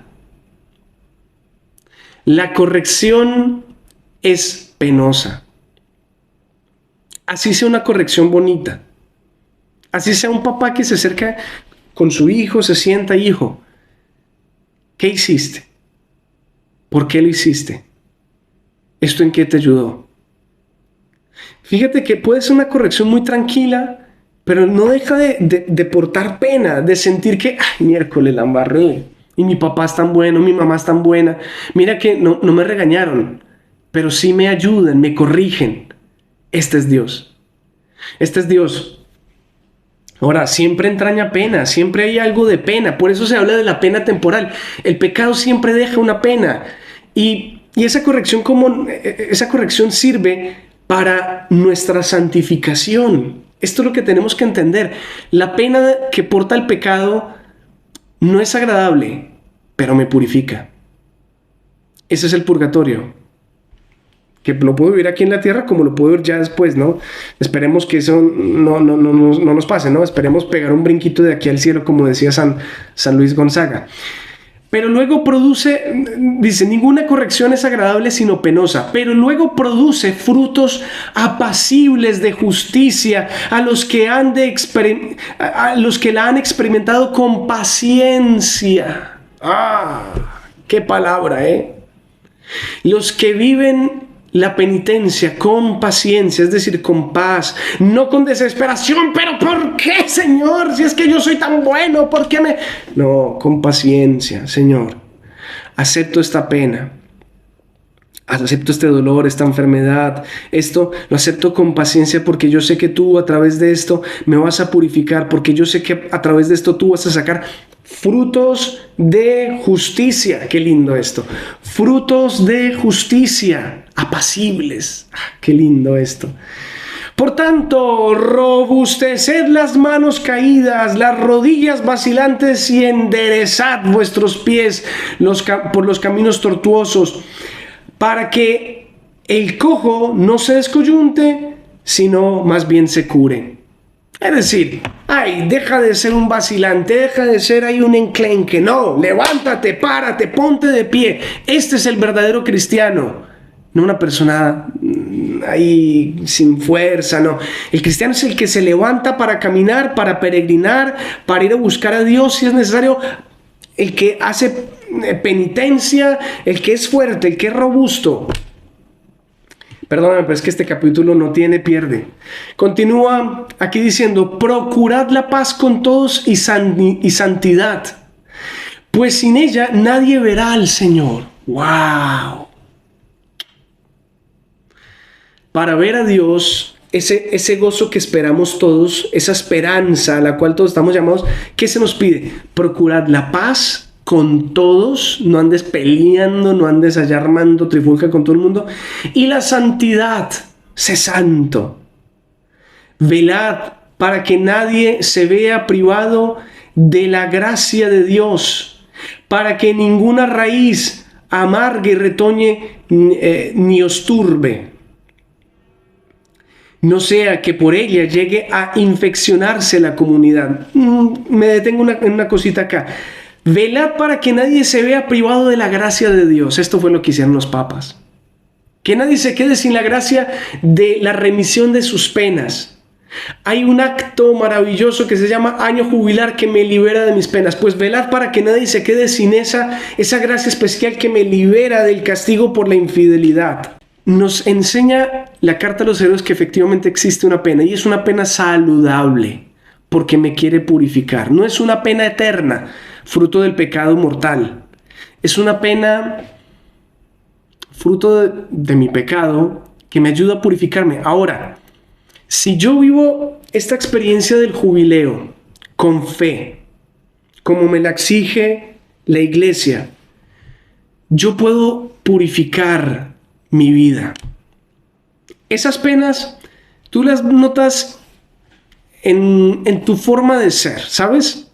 La corrección es penosa. Así sea una corrección bonita. Así sea un papá que se acerca con su hijo, se sienta, hijo, ¿qué hiciste? ¿Por qué lo hiciste? ¿Esto en qué te ayudó? Fíjate que puede ser una corrección muy tranquila, pero no deja de portar pena, de sentir que, ay, miércoles la embarré. Y mi papá es tan bueno, mi mamá es tan buena. Mira que no me regañaron, pero sí me ayudan, me corrigen. Este es Dios. Este es Dios. Ahora, siempre entraña pena, siempre hay algo de pena. Por eso se habla de la pena temporal. El pecado siempre deja una pena. Y esa corrección sirve para nuestra santificación. Esto es lo que tenemos que entender. La pena que porta el pecado no es agradable, pero me purifica. Ese es el purgatorio. Que lo puedo vivir aquí en la tierra como lo puedo ver ya después, ¿no? Esperemos que eso no nos pase, ¿no? Esperemos pegar un brinquito de aquí al cielo, como decía San Luis Gonzaga. Pero luego dice, ninguna corrección es agradable sino penosa, pero luego produce frutos apacibles de justicia a los que la han experimentado con paciencia. ¡Qué palabra, Los que viven la penitencia con paciencia, es decir, con paz, no con desesperación. ¿Pero por qué, Señor? Si es que yo soy tan bueno, ¿por qué me...? No, con paciencia, Señor. Acepto esta pena, acepto este dolor, esta enfermedad. Esto lo acepto con paciencia porque yo sé que tú a través de esto me vas a purificar, porque yo sé que a través de esto tú vas a sacar frutos de justicia. Qué lindo esto. Frutos de justicia apacibles. Qué lindo esto. Por tanto, robusteced las manos caídas, las rodillas vacilantes y enderezad vuestros pies por los caminos tortuosos, para que el cojo no se descoyunte, sino más bien se cure. Es decir, deja de ser un vacilante, deja de ser ahí un enclenque. No, levántate, párate, ponte de pie. Este es el verdadero cristiano. no una persona ahí sin fuerza, no. El cristiano es el que se levanta para caminar, para peregrinar, para ir a buscar a Dios si es necesario, el que hace penitencia, el que es fuerte, el que es robusto. Perdóname, pero es que este capítulo no tiene pierde. Continúa aquí diciendo: procurad la paz con todos y santidad, pues sin ella nadie verá al Señor. ¡Wow! Para ver a Dios, ese gozo que esperamos todos, esa esperanza a la cual todos estamos llamados, ¿qué se nos pide? Procurad la paz con todos, no andes peleando, no andes allá armando trifulca con todo el mundo, y la santidad, sé santo. Velad para que nadie se vea privado de la gracia de Dios, para que ninguna raíz amargue y retoñe ni os turbe, no sea que por ella llegue a infeccionarse la comunidad. Me detengo en una cosita acá. Velad para que nadie se vea privado de la gracia de Dios. Esto fue lo que hicieron los papas. Que nadie se quede sin la gracia de la remisión de sus penas. Hay un acto maravilloso que se llama año jubilar que me libera de mis penas. Pues velad para que nadie se quede sin esa gracia especial que me libera del castigo por la infidelidad. Nos enseña la carta a los Hebreos que efectivamente existe una pena, y es una pena saludable porque me quiere purificar. No es una pena eterna, fruto del pecado mortal. Es una pena fruto de mi pecado que me ayuda a purificarme. Ahora, si yo vivo esta experiencia del jubileo con fe, como me la exige la iglesia, yo puedo purificar mi vida. Esas penas tú las notas en tu forma de ser, ¿sabes?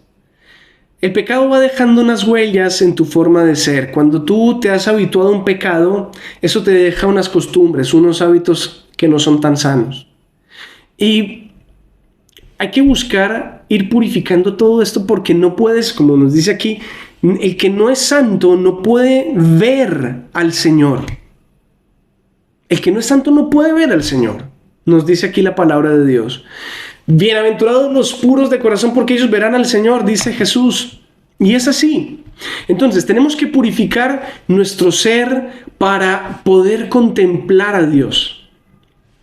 El pecado va dejando unas huellas en tu forma de ser. Cuando tú te has habituado a un pecado, eso te deja unas costumbres, unos hábitos que no son tan sanos. Y hay que buscar ir purificando todo esto, porque no puedes, como nos dice aquí, el que no es santo no puede ver al Señor. El que no es santo no puede ver al Señor. Nos dice aquí la palabra de Dios. Bienaventurados los puros de corazón, porque ellos verán al Señor, dice Jesús. Y es así. Entonces tenemos que purificar nuestro ser para poder contemplar a Dios.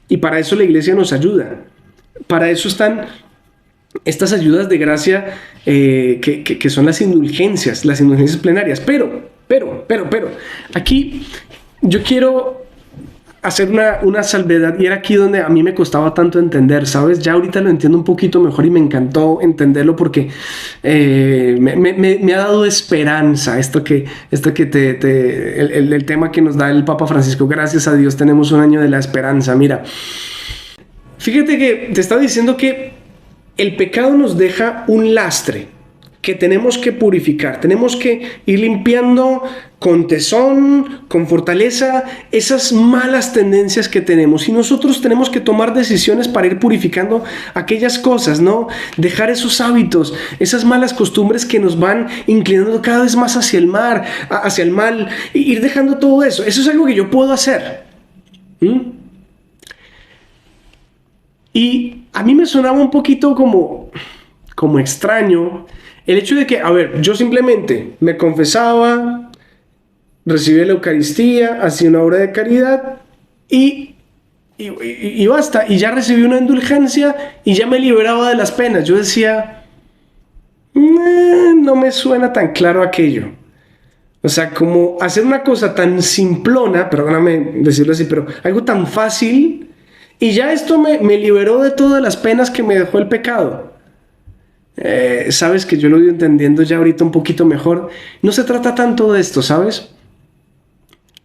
Y para eso la iglesia nos ayuda. Para eso están estas ayudas de gracia que son las indulgencias plenarias. Pero, aquí yo quiero hacer una salvedad, y era aquí donde a mí me costaba tanto entender, ¿sabes? Ya ahorita lo entiendo un poquito mejor y me encantó entenderlo, porque me ha dado esperanza el tema que nos da el Papa Francisco. Gracias a Dios tenemos un año de la esperanza. Mira, fíjate que te estaba diciendo que el pecado nos deja un lastre que tenemos que purificar. Tenemos que ir limpiando con tesón, con fortaleza, esas malas tendencias que tenemos. Y nosotros tenemos que tomar decisiones para ir purificando aquellas cosas, ¿no? Dejar esos hábitos, esas malas costumbres que nos van inclinando cada vez más hacia el mal, e ir dejando todo eso. Eso es algo que yo puedo hacer. Y a mí me sonaba un poquito como extraño el hecho de que, a ver, yo simplemente me confesaba, recibía la Eucaristía, hacía una obra de caridad y basta. Y ya recibí una indulgencia y ya me liberaba de las penas. Yo decía, no me suena tan claro aquello. O sea, como hacer una cosa tan simplona, perdóname decirlo así, pero algo tan fácil, y ya esto me liberó de todas las penas que me dejó el pecado. Sabes que yo lo voy entendiendo ya ahorita un poquito mejor. No se trata tanto de esto, ¿sabes?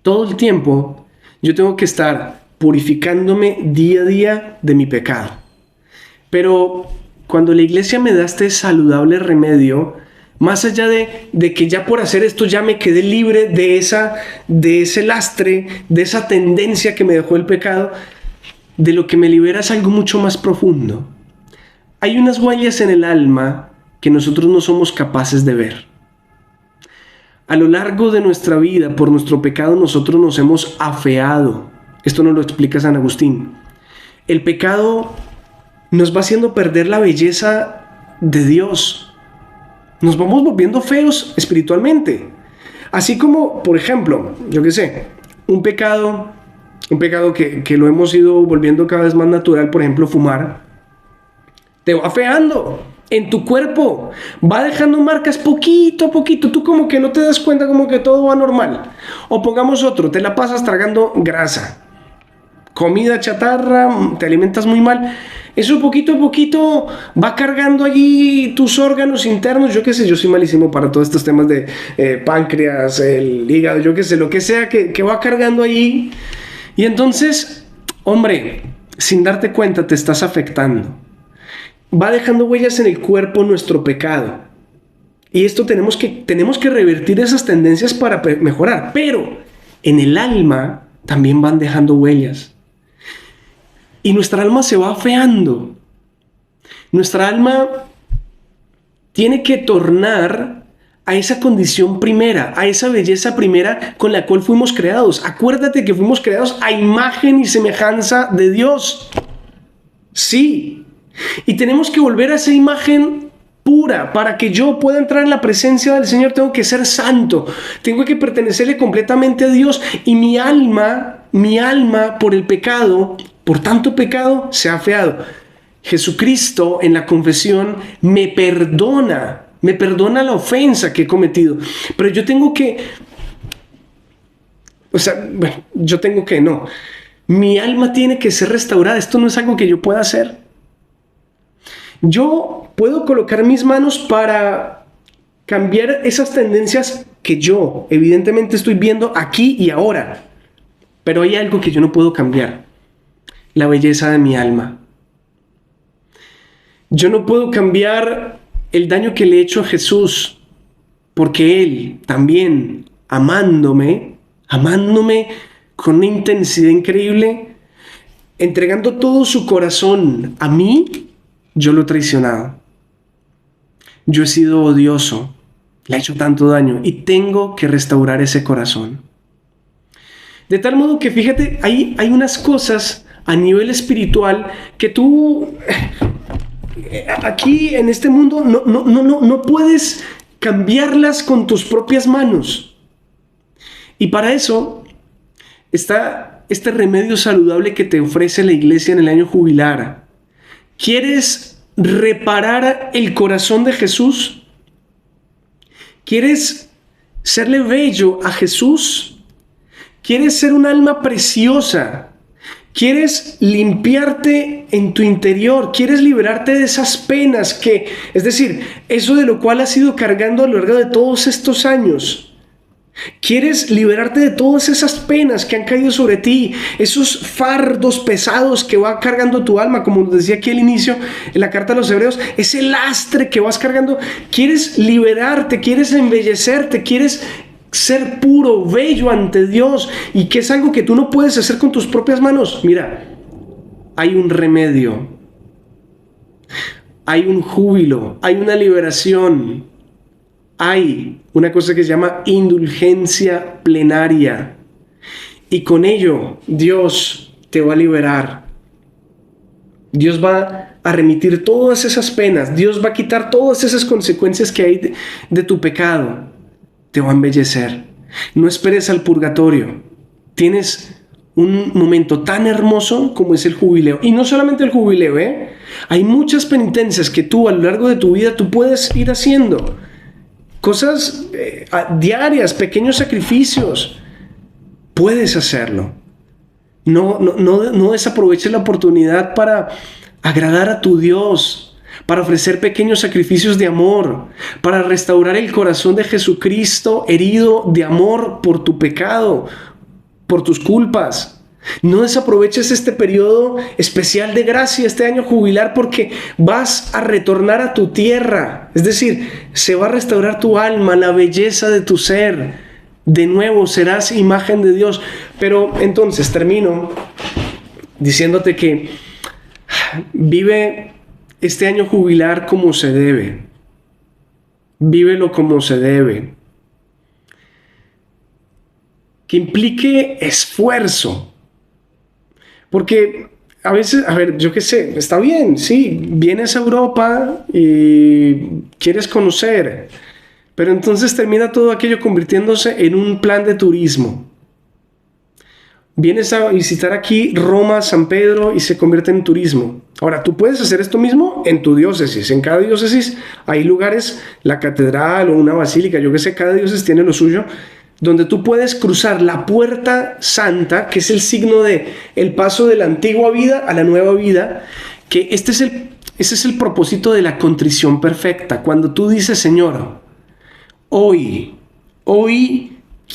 Todo el tiempo yo tengo que estar purificándome día a día de mi pecado. Pero cuando la iglesia me da este saludable remedio, más allá de que ya por hacer esto ya me quedé libre de ese lastre, de esa tendencia que me dejó el pecado, de lo que me libera es algo mucho más profundo. Hay unas huellas en el alma que nosotros no somos capaces de ver. A lo largo de nuestra vida, por nuestro pecado, nosotros nos hemos afeado. Esto nos lo explica San Agustín. El pecado nos va haciendo perder la belleza de Dios. Nos vamos volviendo feos espiritualmente. Así como, por ejemplo, yo qué sé, un pecado que lo hemos ido volviendo cada vez más natural, por ejemplo, fumar, te va afeando en tu cuerpo, va dejando marcas poquito a poquito, tú como que no te das cuenta, como que todo va normal. O pongamos otro, te la pasas tragando grasa, comida chatarra, te alimentas muy mal, eso poquito a poquito va cargando allí tus órganos internos. Yo qué sé, yo soy malísimo para todos estos temas de páncreas, el hígado, yo qué sé, lo que sea que va cargando allí. Y entonces, hombre, sin darte cuenta te estás afectando. Va dejando huellas en el cuerpo nuestro pecado. Y esto tenemos que revertir esas tendencias para mejorar. Pero en el alma también van dejando huellas. Y nuestra alma se va afeando. Nuestra alma tiene que tornar a esa condición primera, a esa belleza primera con la cual fuimos creados. Acuérdate que fuimos creados a imagen y semejanza de Dios. Sí. Y tenemos que volver a esa imagen pura. Para que yo pueda entrar en la presencia del Señor, tengo que ser santo. Tengo que pertenecerle completamente a Dios. Y mi alma, por el pecado, por tanto pecado, se ha afeado. Jesucristo en la confesión me perdona la ofensa que he cometido. Pero yo tengo que, no. Mi alma tiene que ser restaurada. Esto no es algo que yo pueda hacer. Yo puedo colocar mis manos para cambiar esas tendencias que yo evidentemente estoy viendo aquí y ahora. Pero hay algo que yo no puedo cambiar: la belleza de mi alma. Yo no puedo cambiar el daño que le he hecho a Jesús, porque Él también, amándome con una intensidad increíble, entregando todo su corazón a mí, yo lo he traicionado. Yo he sido odioso, le he hecho tanto daño y tengo que restaurar ese corazón. De tal modo que, fíjate, hay unas cosas a nivel espiritual que tú aquí en este mundo no puedes cambiarlas con tus propias manos. Y para eso está este remedio saludable que te ofrece la iglesia en el año jubilar. ¿Quieres reparar el corazón de Jesús? ¿Quieres serle bello a Jesús? ¿Quieres ser un alma preciosa? ¿Quieres limpiarte en tu interior? ¿Quieres liberarte de esas penas es decir, eso de lo cual has ido cargando a lo largo de todos estos años? ¿Quieres liberarte de todas esas penas que han caído sobre ti? Esos fardos pesados que va cargando tu alma, como nos decía aquí al inicio en la carta a los Hebreos, ese lastre que vas cargando. ¿Quieres liberarte? ¿Quieres embellecerte? ¿Quieres ser puro, bello ante Dios? Y que es algo que tú no puedes hacer con tus propias manos. Mira, hay un remedio, hay un júbilo, hay una liberación. Hay una cosa que se llama indulgencia plenaria. Y con ello Dios te va a liberar. Dios va a remitir todas esas penas. Dios va a quitar todas esas consecuencias que hay de tu pecado. Te va a embellecer. No esperes al purgatorio. Tienes un momento tan hermoso como es el jubileo. Y no solamente el jubileo, hay muchas penitencias que tú a lo largo de tu vida tú puedes ir haciendo. Cosas diarias, pequeños sacrificios. Puedes hacerlo. No desaproveches la oportunidad para agradar a tu Dios, para ofrecer pequeños sacrificios de amor, para restaurar el corazón de Jesucristo herido de amor por tu pecado, por tus culpas. No desaproveches este periodo especial de gracia, este año jubilar, porque vas a retornar a tu tierra. Es decir, se va a restaurar tu alma, la belleza de tu ser. De nuevo serás imagen de Dios. Pero entonces termino diciéndote que vive este año jubilar como se debe. Vívelo como se debe. que implique esfuerzo. Porque a veces, a ver, yo qué sé, está bien, sí, vienes a Europa y quieres conocer, pero entonces termina todo aquello convirtiéndose en un plan de turismo. Vienes a visitar aquí Roma, San Pedro y se convierte en turismo. Ahora, tú puedes hacer esto mismo en tu diócesis. En cada diócesis hay lugares, la catedral o una basílica, yo qué sé, cada diócesis tiene lo suyo, donde tú puedes cruzar la puerta santa, que es el signo de el paso de la antigua vida a la nueva vida, que ese es el propósito de la contrición perfecta. Cuando tú dices, Señor, hoy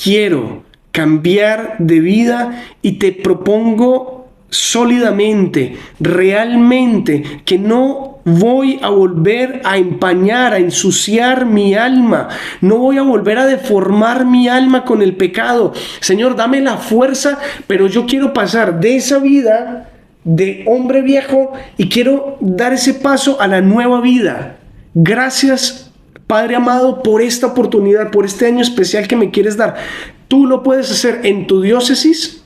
quiero cambiar de vida y te propongo sólidamente, realmente, que no voy a volver a empañar, a ensuciar mi alma, no voy a volver a deformar mi alma con el pecado. Señor, dame la fuerza, pero yo quiero pasar de esa vida de hombre viejo y quiero dar ese paso a la nueva vida. Gracias, Padre amado, por esta oportunidad, por este año especial que me quieres dar. Tú lo puedes hacer en tu diócesis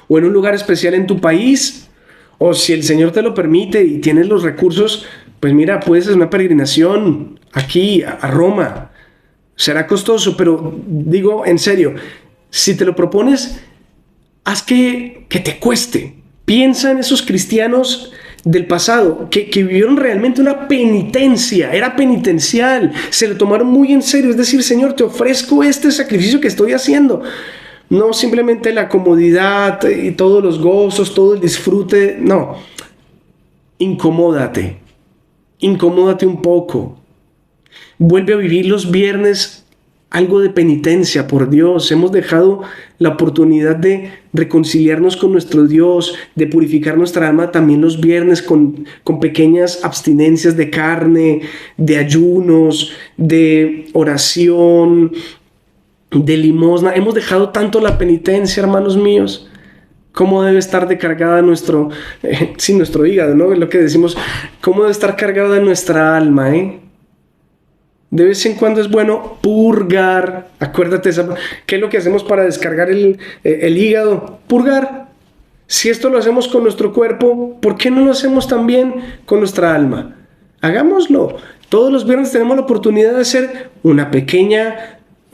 o en un lugar especial en tu país, o si el Señor te lo permite y tienes los recursos, pues mira, puedes hacer una peregrinación aquí a Roma. Será costoso, pero digo en serio, si te lo propones, haz que te cueste. Piensa en esos cristianos del pasado que vivieron realmente una penitencia, era penitencial, se lo tomaron muy en serio, es decir, Señor, te ofrezco este sacrificio que estoy haciendo, no simplemente la comodidad y todos los gozos, todo el disfrute, no, incomódate un poco, vuelve a vivir los viernes algo de penitencia por Dios. Hemos dejado la oportunidad de reconciliarnos con nuestro Dios, de purificar nuestra alma también los viernes con pequeñas abstinencias de carne, de ayunos, de oración, de limosna. Hemos dejado tanto la penitencia, hermanos míos. ¿Cómo debe estar cargada nuestro hígado, ¿no? Es lo que decimos, ¿cómo debe estar cargada nuestra alma, De vez en cuando es bueno purgar. Acuérdate, ¿qué es lo que hacemos para descargar el hígado? Purgar. Si esto lo hacemos con nuestro cuerpo, ¿por qué no lo hacemos también con nuestra alma? Hagámoslo. Todos los viernes tenemos la oportunidad de hacer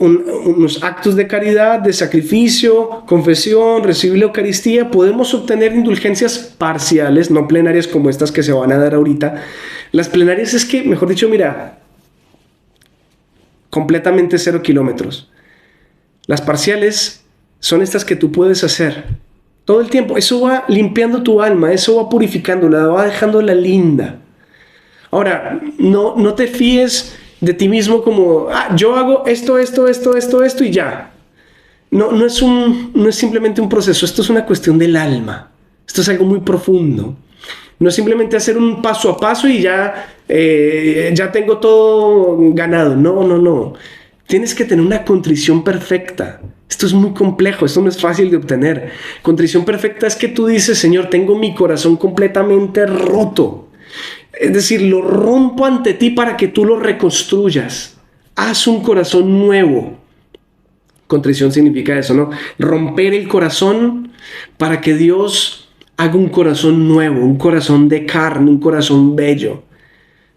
unos actos de caridad, de sacrificio, confesión, recibir la Eucaristía. Podemos obtener indulgencias parciales, no plenarias como estas que se van a dar ahorita. Las plenarias es que, mejor dicho, mira, completamente 0 kilómetros. Las parciales son estas que tú puedes hacer todo el tiempo. Eso va limpiando tu alma, eso va purificándola, va dejándola linda. Ahora, no te fíes de ti mismo como, yo hago esto y ya. No es simplemente un proceso, esto es una cuestión del alma. Esto es algo muy profundo. No es simplemente hacer un paso a paso y ya tengo todo ganado. No. Tienes que tener una contrición perfecta. Esto es muy complejo, esto no es fácil de obtener. Contrición perfecta es que tú dices, Señor, tengo mi corazón completamente roto. Es decir, lo rompo ante ti para que tú lo reconstruyas. Haz un corazón nuevo. Contrición significa eso, ¿no? Romper el corazón para que Dios haga un corazón nuevo, un corazón de carne, un corazón bello.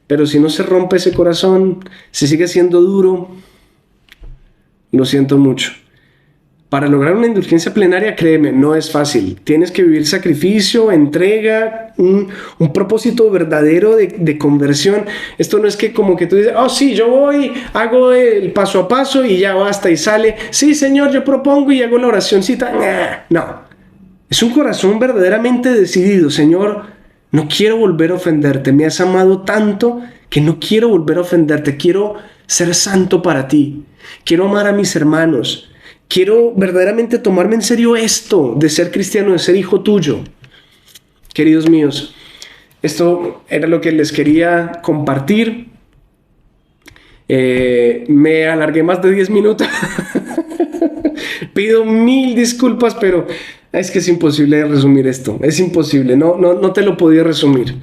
Pero si no se rompe ese corazón, si sigue siendo duro, lo siento mucho. Para lograr una indulgencia plenaria, créeme, no es fácil. Tienes que vivir sacrificio, entrega, un propósito verdadero de conversión. Esto no es que como que tú dices, sí, yo voy, hago el paso a paso y ya basta y sale. Sí, Señor, yo propongo y hago la oracióncita. No. Es un corazón verdaderamente decidido. Señor, no quiero volver a ofenderte. Me has amado tanto que no quiero volver a ofenderte. Quiero ser santo para ti. Quiero amar a mis hermanos. Quiero verdaderamente tomarme en serio esto de ser cristiano, de ser hijo tuyo. Queridos míos, esto era lo que les quería compartir. Me alargué más de 10 minutos. Pido 1000 disculpas, pero es que es imposible resumir esto. Es imposible, no te lo podía resumir.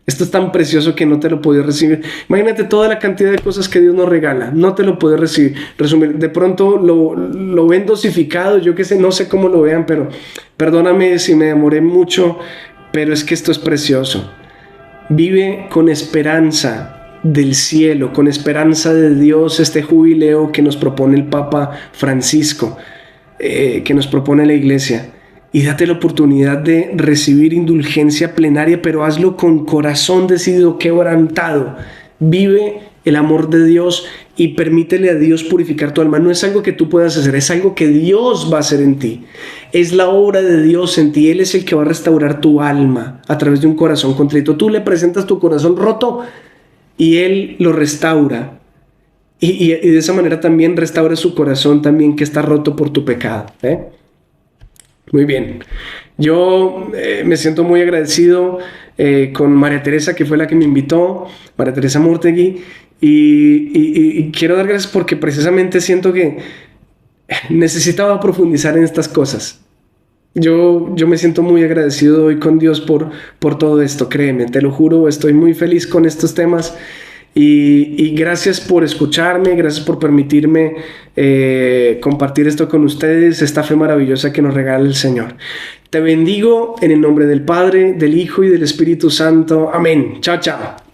Esto es tan precioso que no te lo puedes recibir. Imagínate toda la cantidad de cosas que Dios nos regala. No te lo puedes recibir. Resumir, de pronto lo ven dosificado. Yo qué sé, no sé cómo lo vean, pero perdóname si me demoré mucho, pero es que esto es precioso. Vive con esperanza del cielo, con esperanza de Dios, este jubileo que nos propone el Papa Francisco, que nos propone la Iglesia. Y date la oportunidad de recibir indulgencia plenaria, pero hazlo con corazón decidido, quebrantado. Vive el amor de Dios y permítele a Dios purificar tu alma. No es algo que tú puedas hacer, es algo que Dios va a hacer en ti. Es la obra de Dios en ti. Él es el que va a restaurar tu alma a través de un corazón contrito. Tú le presentas tu corazón roto y Él lo restaura. Y de esa manera también restaura su corazón también que está roto por tu pecado. Muy bien, yo me siento muy agradecido con María Teresa, que fue la que me invitó, María Teresa Murtegui, y quiero dar gracias porque precisamente siento que necesitaba profundizar en estas cosas. Yo me siento muy agradecido hoy con Dios por todo esto, créeme, te lo juro, estoy muy feliz con estos temas. Y gracias por escucharme, gracias por permitirme compartir esto con ustedes, esta fe maravillosa que nos regala el Señor. Te bendigo en el nombre del Padre, del Hijo y del Espíritu Santo. Amén. Chao, chao.